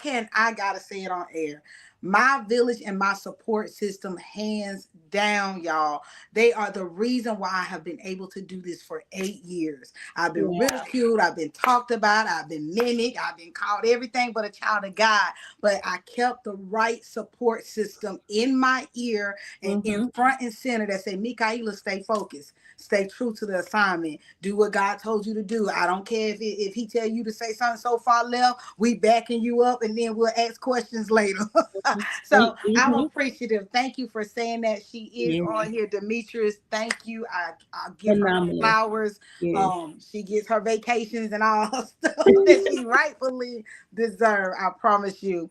gotta say it on air. My village and my support system, hands down, y'all. They are the reason why I have been able to do this for 8 years. I've been ridiculed. I've been talked about. I've been mimicked. I've been called everything but a child of God. But I kept the right support system in my ear and in front and center that say, Mikaela, stay focused. Stay true to the assignment. Do what God told you to do. I don't care if he tell you to say something so far left, we backing you up and then we'll ask questions later. So I'm Mhm. appreciative. Thank you for saying that. She is Yeah, on here. Demetrius, thank you. I'll give her her phenomenal. flowers. Yes. She gets her vacations and all her stuff that she rightfully deserves. I promise you.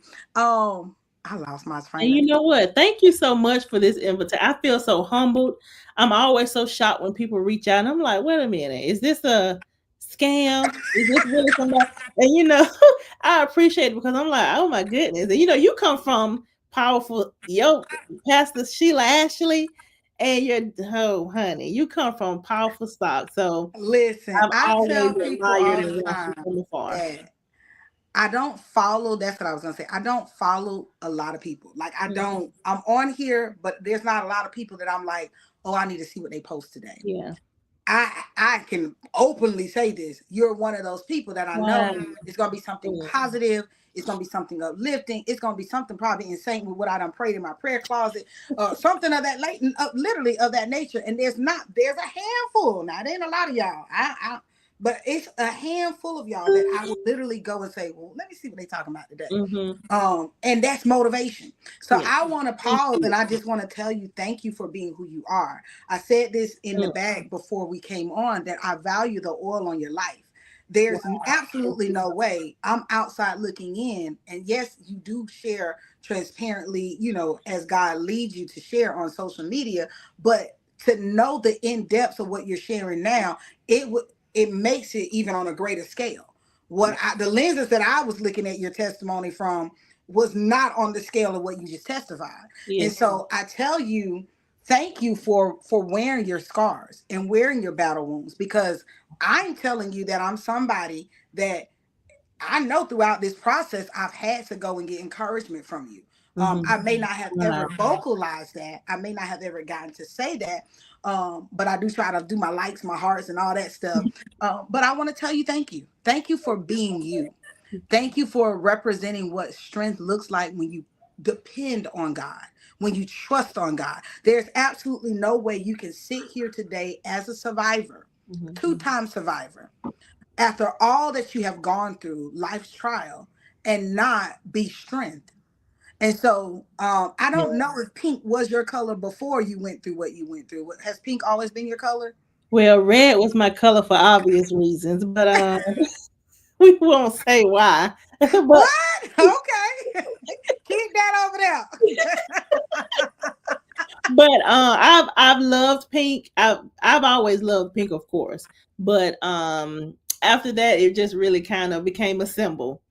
I lost my And train of you thought. know what? Thank you so much for this invitation. I feel so humbled. I'm always so shocked when people reach out. And I'm like, wait a minute, is this a scam? Is this really somebody? And I appreciate it because I'm like, oh my goodness. And you come from powerful, Pastor Sheila Ashley, and honey, you come from powerful stock. So Listen, I've I always tell people admired all and the watched you time from afar. that I don't follow. That's what I was gonna say. I don't follow a lot of people. Like I Mhm. don't. I'm on here, but there's not a lot of people that I'm like, oh, I need to see what they post today. Yeah. I can openly say this. You're one of those people that I know Wow. it's gonna be something positive. It's gonna be something uplifting. It's gonna be something probably in sync with what I done prayed in my prayer closet, something of that literally of that nature. And there's a handful. Now, there ain't a lot of y'all. But it's a handful of y'all that I will literally go and say, well, let me see what they talking about today. Mm-hmm. And that's motivation. So Yeah. I want to Thank pause you. and I just want to tell you thank you for being who you are. I said this in the Mm. bag before we came on that I value the oil on your life. There's absolutely no way I'm outside looking in. And yes, you do share transparently, as God leads you to share on social media, but to know the in depths of what you're sharing now, it makes it even on a greater scale. The lenses that I was looking at your testimony from was not on the scale of what you just testified. And Yes. so I tell you, thank you for wearing your scars and wearing your battle wounds, because I'm telling you that I'm somebody that I know throughout this process I've had to go and get encouragement from you. I may not have Wow. ever vocalized that. I may not have ever gotten to say that. But I do try to do my likes, my hearts, and all that stuff. But I want to tell you thank you. Thank you for being you. Thank you for representing what strength looks like when you depend on God, when you trust on God. There's absolutely no way you can sit here today as a survivor, two-time survivor, after all that you have gone through life's trial, and not be strength. And so I Yeah. don't know if pink was your color before you went through what you went through. Has pink always been your color? Well, red was my color for obvious reasons, but we won't say why. But What? Okay. Keep that over there. I've loved pink. I've always loved pink, of course. But after that, it just really kind of became a symbol.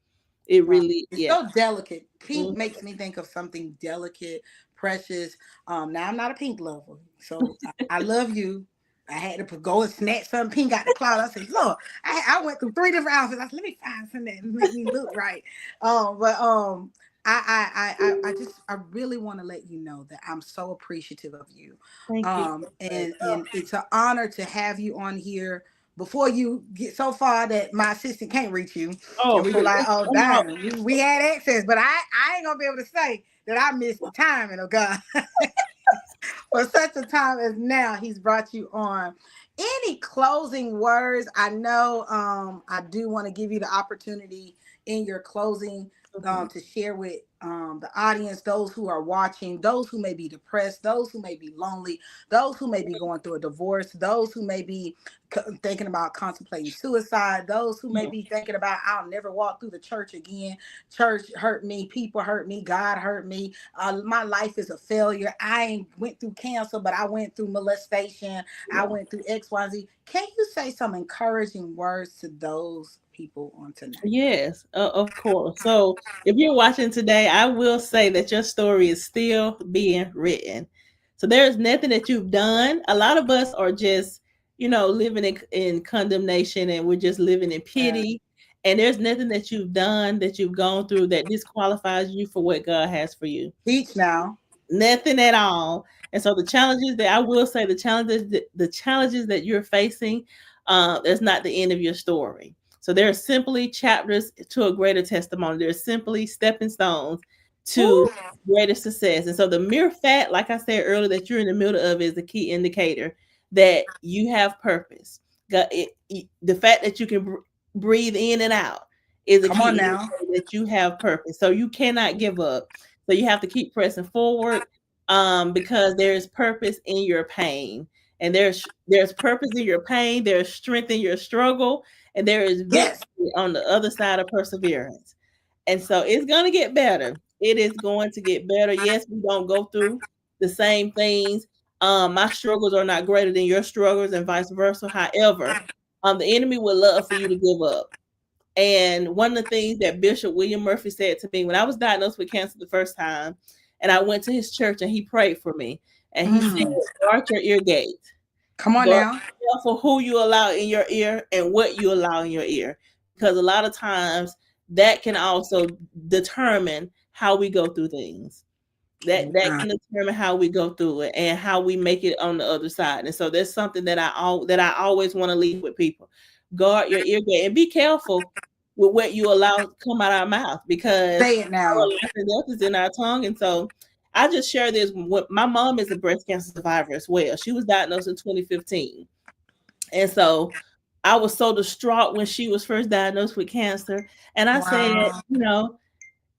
It Right. really, It's yeah. so delicate. Pink Mm. makes me think of something delicate, precious. Now I'm not a pink lover, so I love you. I had to go and snatch some pink out the closet. I said, "Look, I went through 3 different outfits. I said, let me find something that make me look right." But I really want to let you know that I'm so appreciative of you. Thank you. And it's an honor to have you on here before you get so far that my assistant can't reach you. Oh, And we were like, oh, no. damn, we had access, but I ain't gonna be able to say that I missed the timing of God. For such a time as now, He's brought you on. Any closing words? I know I do want to give you the opportunity in your closing to share with the audience, those who are watching, those who may be depressed, those who may be lonely, those who may be going through a divorce, those who may be thinking about contemplating suicide, those who may be thinking about, I'll never walk through the church again. Church hurt me, people hurt me, God hurt me. My life is a failure. I ain't went through cancer, but I went through molestation. I went through XYZ. Can you say some encouraging words to those people on tonight? Yes, of course. So if you're watching today, I will say that your story is still being written. So there's nothing that you've done. A lot of us are just, living in condemnation, and we're just living in pity. And there's nothing that you've done, that you've gone through, that disqualifies you for what God has for you. Teach now. Nothing at all. And so the challenges that I will say, the challenges that you're facing, that's not the end of your story. So there are simply chapters to a greater testimony. There are simply stepping stones to greater success. And so the mere fact, like I said earlier, that you're in the middle of is a key indicator that you have purpose. The fact that you can breathe in and out is a Come key on now. indicator that you have purpose. So you cannot give up. So you have to keep pressing forward, because there's purpose in your pain. And there's purpose in your pain, there's strength in your struggle, and there is Yes. victory on the other side of perseverance. And so it's going to get better. It is going to get better. Yes, we don't go through the same things. My struggles are not greater than your struggles, and vice versa. However, the enemy would love for you to give up. And one of the things that Bishop William Murphy said to me when I was diagnosed with cancer the first time, and I went to his church and he prayed for me, and he said, guard your ear gate. Come on Guard now. for who you allow in your ear and what you allow in your ear. Because a lot of times that can also determine how we go through things. That can determine how we go through it and how we make it on the other side. And so that's something that I always want to leave with people. Guard your ear gate and be careful with what you allow to come out of our mouth, because Say it now. our life and death is in our tongue. And so I just share this. My mom is a breast cancer survivor as well. She was diagnosed in 2015. And so I was so distraught when she was first diagnosed with cancer. And I said,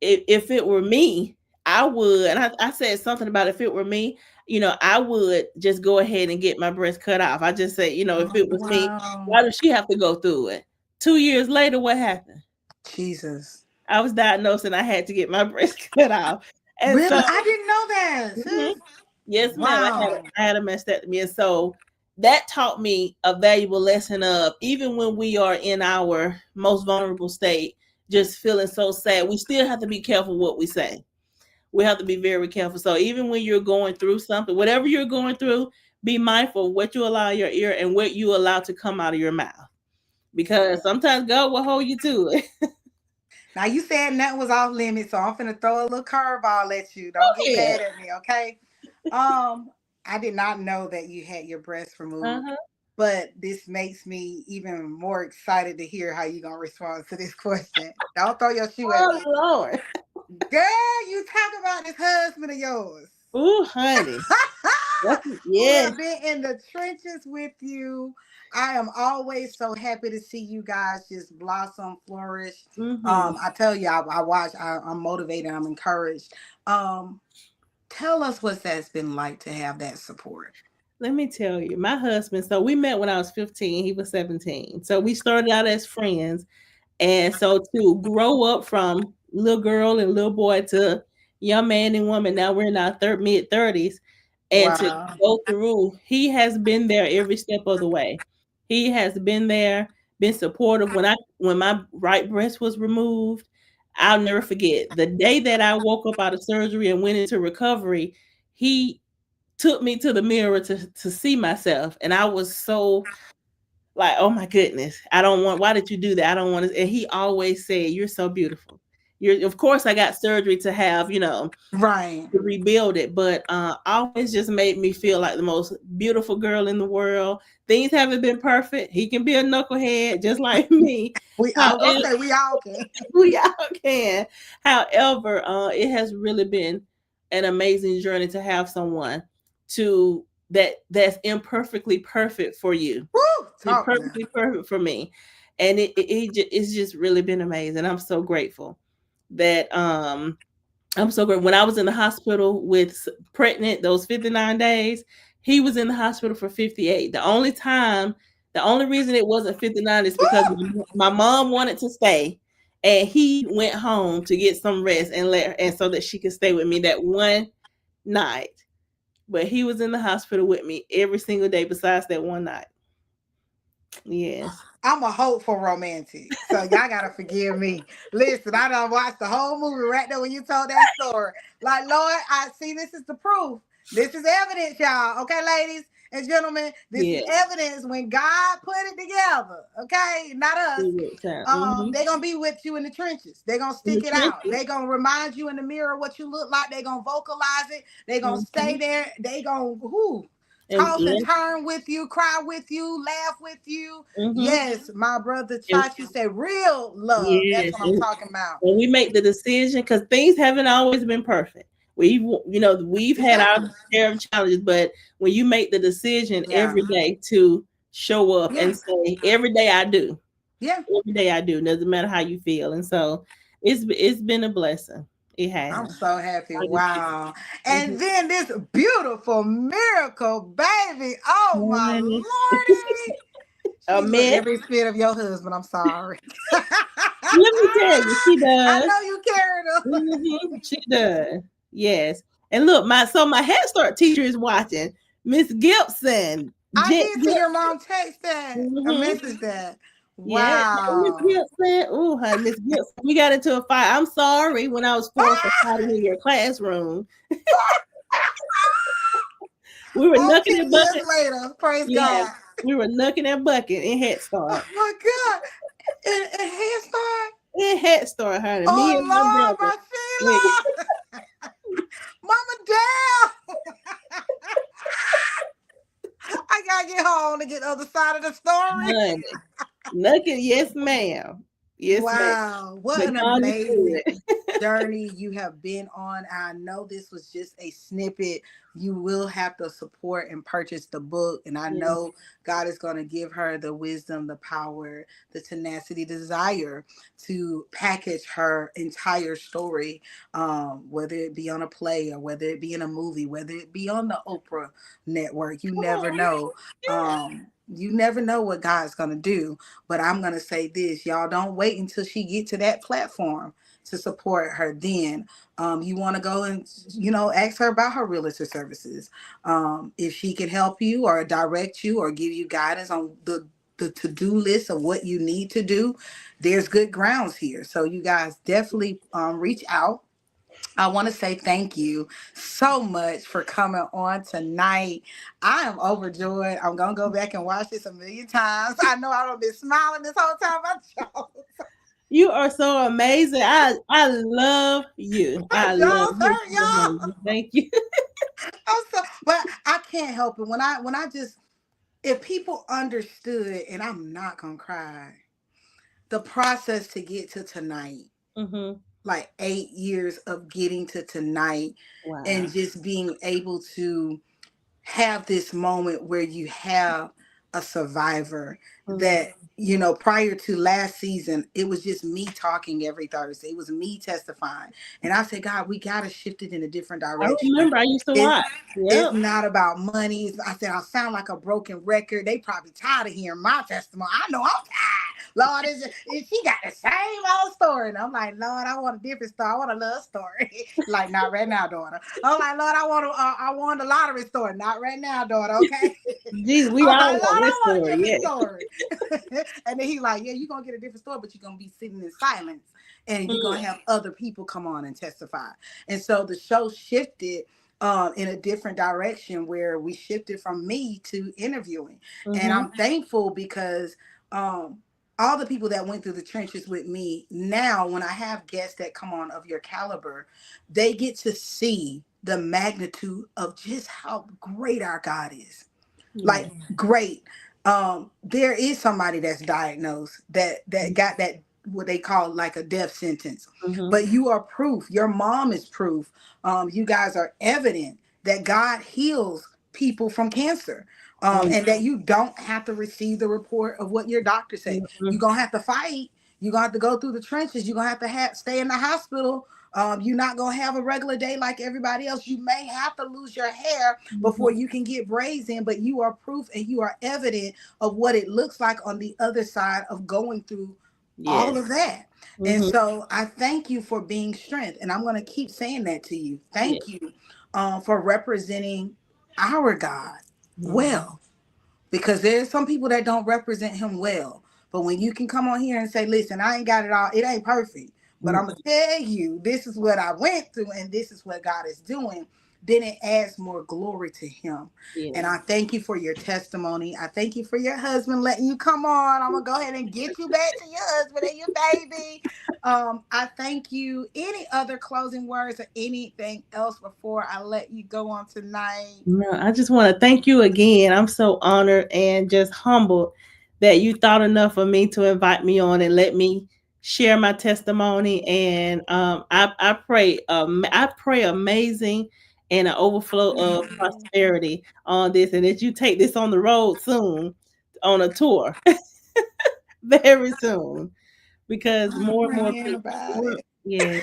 if it were me, I would, and I said something about if it were me, I would just go ahead and get my breast cut off. I just said, if it was me, why does she have to go through it? 2 years later, what happened? Jesus. I was diagnosed and I had to get my breast cut off. And really? So, I didn't know that. Mm-hmm. Yes, ma'am. I had a mastectomy. And so that taught me a valuable lesson of, even when we are in our most vulnerable state, just feeling so sad, we still have to be careful what we say. We have to be very careful. So even when you're going through something, whatever you're going through, be mindful of what you allow your ear and what you allow to come out of your mouth. Because sometimes God will hold you to it. Now, you said nothing was off limits, so I'm finna throw a little curveball at you. Don't get mad at me, okay? I did not know that you had your breast removed, but this makes me even more excited to hear how you're gonna respond to this question. Don't throw your shoe at me. Oh, Lord. Girl, you talk about this husband of yours. Ooh, honey. Yeah. I've been in the trenches with you. I am always so happy to see you guys just blossom, flourish. I tell you, I watch, I'm motivated, I'm encouraged. Tell us what that's been like to have that support. Let me tell you, my husband, so we met when I was 15, he was 17. So we started out as friends. And so to grow up from little girl and little boy to young man and woman, now we're in our mid-30s, and to go through, he has been there every step of the way. He has been there, been supportive. When my right breast was removed, I'll never forget the day that I woke up out of surgery and went into recovery. He took me to the mirror to see myself, and I was so like, oh my goodness, why did you do that? I don't want to. And he always said, you're so beautiful. Of course, I got surgery to have, to rebuild it, but always just made me feel like the most beautiful girl in the world. Things haven't been perfect. He can be a knucklehead just like me. We all can. We all can. However, it has really been an amazing journey to have someone that's imperfectly perfect for you. Perfectly perfect for me. And it's just really been amazing. I'm so grateful that I'm so grateful. When I was in the hospital with pregnant, those 59 days, he was in the hospital for 58. The only reason it wasn't 59 is because my mom wanted to stay, and he went home to get some rest and so that she could stay with me that one night. But he was in the hospital with me every single day besides that one night. Yes. I'm a hopeful romantic, so y'all gotta forgive me. Listen, I done watched the whole movie right there when you told that story. Like, Lord, I see this is the proof. This is evidence, y'all. Okay, ladies and gentlemen, this is evidence when God put it together. Okay, not us. They're gonna be with you in the trenches. They're gonna stick it out. They're gonna remind you in the mirror what you look like. They're gonna vocalize it. They're gonna stay there. They gonna toss and turn with you, cry with you, laugh with you. Yes, my brother Chachi said real love. That's what I'm talking about. When we make the decision, because things haven't always been perfect. We've had our share of challenges, but when you make the decision every day to show up and say, every day I do. Yeah. Every day I do. Doesn't matter how you feel. And so it's been a blessing. It has. I'm so happy. I do too. Wow. And Mhm. then this beautiful miracle baby. Oh my Honey. lordy. A She look mess. every bit of your husband. I'm sorry. Let me tell you, she I does. know you carried her. She does. Yes. And look, my Head Start teacher is watching. Miss Gibson. I Jet did see your Gibson. mom text that or Mhm. message that. Yeah. Miss Wow. Gibson. Oh, honey, Miss Gibson. We got into a fight. I'm sorry when I was forced to fight in your classroom. We were All knucking 10 and years bucking. later. Praise Yeah. God. We were knucking and bucking in Head Oh Start. my God. And Head Start. In Head Start, honey. Me and my Oh brother. Lord, We, Marcella. Mama down. I gotta get home to get the other side of the story. honey. Knucking, yes, ma'am. Yes, ma'am. Wow, what But an God is amazing good. journey you have been on. I know this was just a snippet. You will have to support and purchase the book. And I Yeah. know God is going to give her the wisdom, the power, the tenacity, desire to package her entire story, whether it be on a play or whether it be in a movie, whether it be on the Oprah network. You Come never on. know. Yeah. You never know what God's going to do. But I'm going to say this, y'all don't wait until she get to that platform to support her then. You want to go and, ask her about her realtor services. If she can help you or direct you or give you guidance on the to-do list of what you need to do, there's good grounds here. So you guys definitely reach out. I want to say thank you so much for coming on tonight. I am overjoyed. I'm going to go back and watch this a million times. I know I've been smiling this whole time. You are so amazing. I love you. I love Y'all you. hurt y'all. Thank you. But I can't help it. When I just, if people understood, and I'm not going to cry, the process to get to tonight, Mm-hmm. like 8 years of getting to tonight Wow. and just being able to have this moment where you have a survivor that prior to last season it was just me talking every Thursday. It was me testifying, and I said, God, we got to shift it in a different I direction. remember I used to it's, watch. it's Yep. not about money. I said, I sound like a broken record. They probably tired of hearing my testimony. I know I'm tired. Lord, she got the same old story. And I'm like, Lord, I want a different story. I want a love story. Like, not right now, daughter. I'm like, Lord, I want a lottery story. Not right now, daughter. Okay. Geez, we I'm all like, Lord, want that I want a story. different Yeah. story. And then he's like, yeah, you're going to get a different story, but you're going to be sitting in silence. And you're going to have other people come on and testify. And so the show shifted in a different direction where we shifted from me to interviewing. And I'm thankful because all the people that went through the trenches with me, now when I have guests that come on of your caliber, they get to see the magnitude of just how great our God is. Like, great. There is somebody that's diagnosed that got that what they call like a death sentence, but you are proof. Your mom is proof. You guys are evident that God heals people from cancer. And that you don't have to receive the report of what your doctor said. You're gonna have to fight. You're gonna have to go through the trenches. You're gonna have to stay in the hospital. You're not gonna have a regular day like everybody else. You may have to lose your hair before you can get braids in, but you are proof and you are evident of what it looks like on the other side of going through all of that. And so I thank you for being strength. And I'm gonna keep saying that to you. Thank you for representing our God well. Because there's some people that don't represent him well. But when you can come on here and say, listen, I ain't got it all. It ain't perfect. But I'm going to tell you, this is what I went through and this is what God is doing. Then it adds more glory to him. And I thank you for your testimony. I thank you for your husband letting you come on. I'm going to go ahead and get you back to your husband and your baby. I thank you. Any other closing words or anything else before I let you go on tonight? No, I just want to thank you again. I'm so honored and just humbled that you thought enough of me to invite me on and let me share my testimony. And I pray amazing and an overflow of prosperity on this, and that you take this on the road soon on a tour very soon, because I'm more and more praying people, about it. Yeah.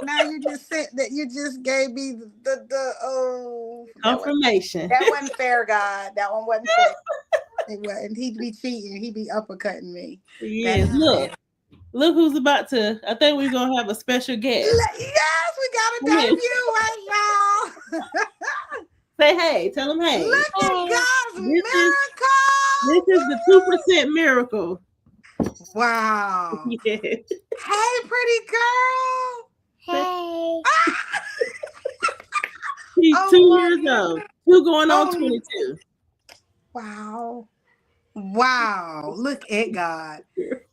Now you just said that you just gave me the oh Confirmation. that wasn't fair, God. That one wasn't fair. It wasn't. He'd be cheating. He'd be uppercutting me. Yes. Look who's about to. I think we're gonna have a special guest. Yes, we got a Yes. debut right now. Say hey. Tell them hey. Look at God's This miracle. is the 2% miracle. Wow. Yes. Hey, pretty girl. Hey. She's Oh 2 my years old. 2 going on Oh. 22. Wow. Wow. Look at God.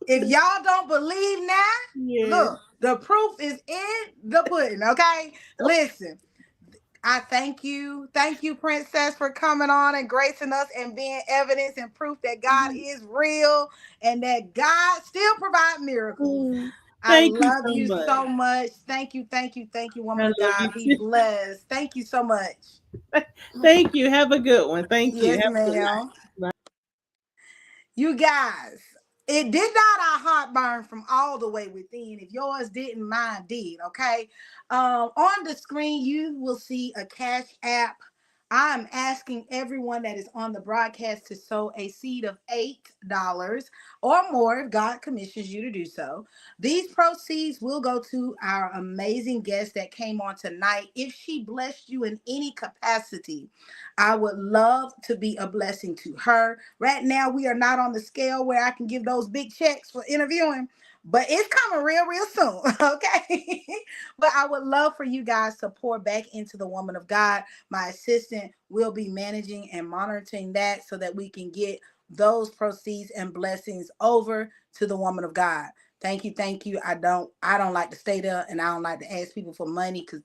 If y'all don't believe now, Yeah. look, the proof is in the pudding, okay? Listen, I thank you. Thank you, Princess, for coming on and gracing us and being evidence and proof that God is real and that God still provides miracles. I Thank you love so you much. so much. Thank you, woman I of love God. you Be too. blessed. Thank you so much. Thank you. Have a good one. Thank you. Yes, Have a good night. ma'am. You guys, it did not our heart burn from all the way within. If yours didn't, mine did. Okay. On the screen, you will see a Cash App. I'm asking everyone that is on the broadcast to sow a seed of $8 or more if God commissions you to do so. These proceeds will go to our amazing guest that came on tonight. If she blessed you in any capacity, I would love to be a blessing to her. Right now, we are not on the scale where I can give those big checks for interviewing, but it's coming real soon. Okay. But I would love for you guys to pour back into the woman of God. My assistant will be managing and monitoring that so that we can get those proceeds and blessings over to the woman of God. Thank you. I don't like to stay there, and I don't like to ask people for money because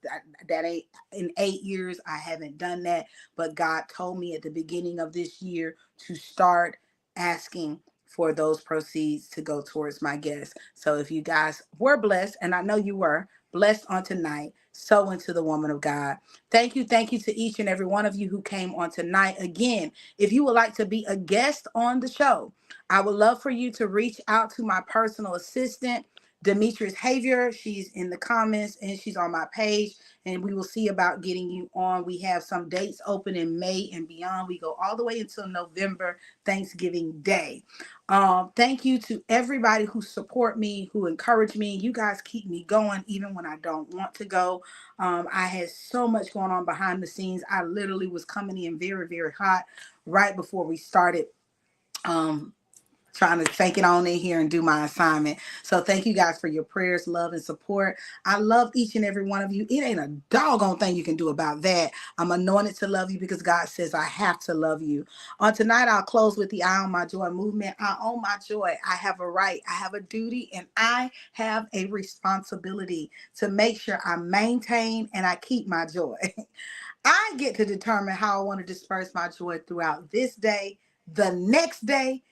that ain't, in 8 years I haven't done that. But God told me at the beginning of this year to start asking for those proceeds to go towards my guests. So if you guys were blessed, and I know you were blessed on tonight, sow into the woman of God. Thank you to each and every one of you who came on tonight. Again, if you would like to be a guest on the show, I would love for you to reach out to my personal assistant, Demetrius Havier. She's in the comments and she's on my page, and we will see about getting you on. We have some dates open in May and beyond. We go all the way until November, Thanksgiving Day. Thank you to everybody who support me, who encourage me. You guys keep me going even when I don't want to go. I had so much going on behind the scenes. I literally was coming in very hot right before we started trying to take it on in here and do my assignment. So thank you guys for your prayers, love, and support. I love each and every one of you. It ain't a doggone thing you can do about that. I'm anointed to love you because God says I have to love you. On tonight, I'll close with the I Own My Joy movement. I own my joy. I have a right. I have a duty, and I have a responsibility to make sure I maintain and I keep my joy. I get to determine how I want to disperse my joy throughout this day, the next day,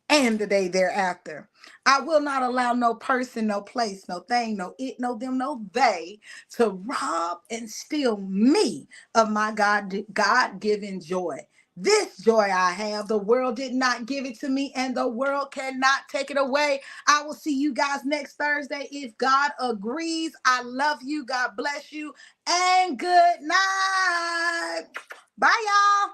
and the day thereafter. I will not allow no person, no place, no thing, no it, no them, no they to rob and steal me of my God-given joy. This joy I have, the world did not give it to me, and the world cannot take it away. I will see you guys next Thursday if God agrees. I love you. God bless you. And good night. Bye, y'all.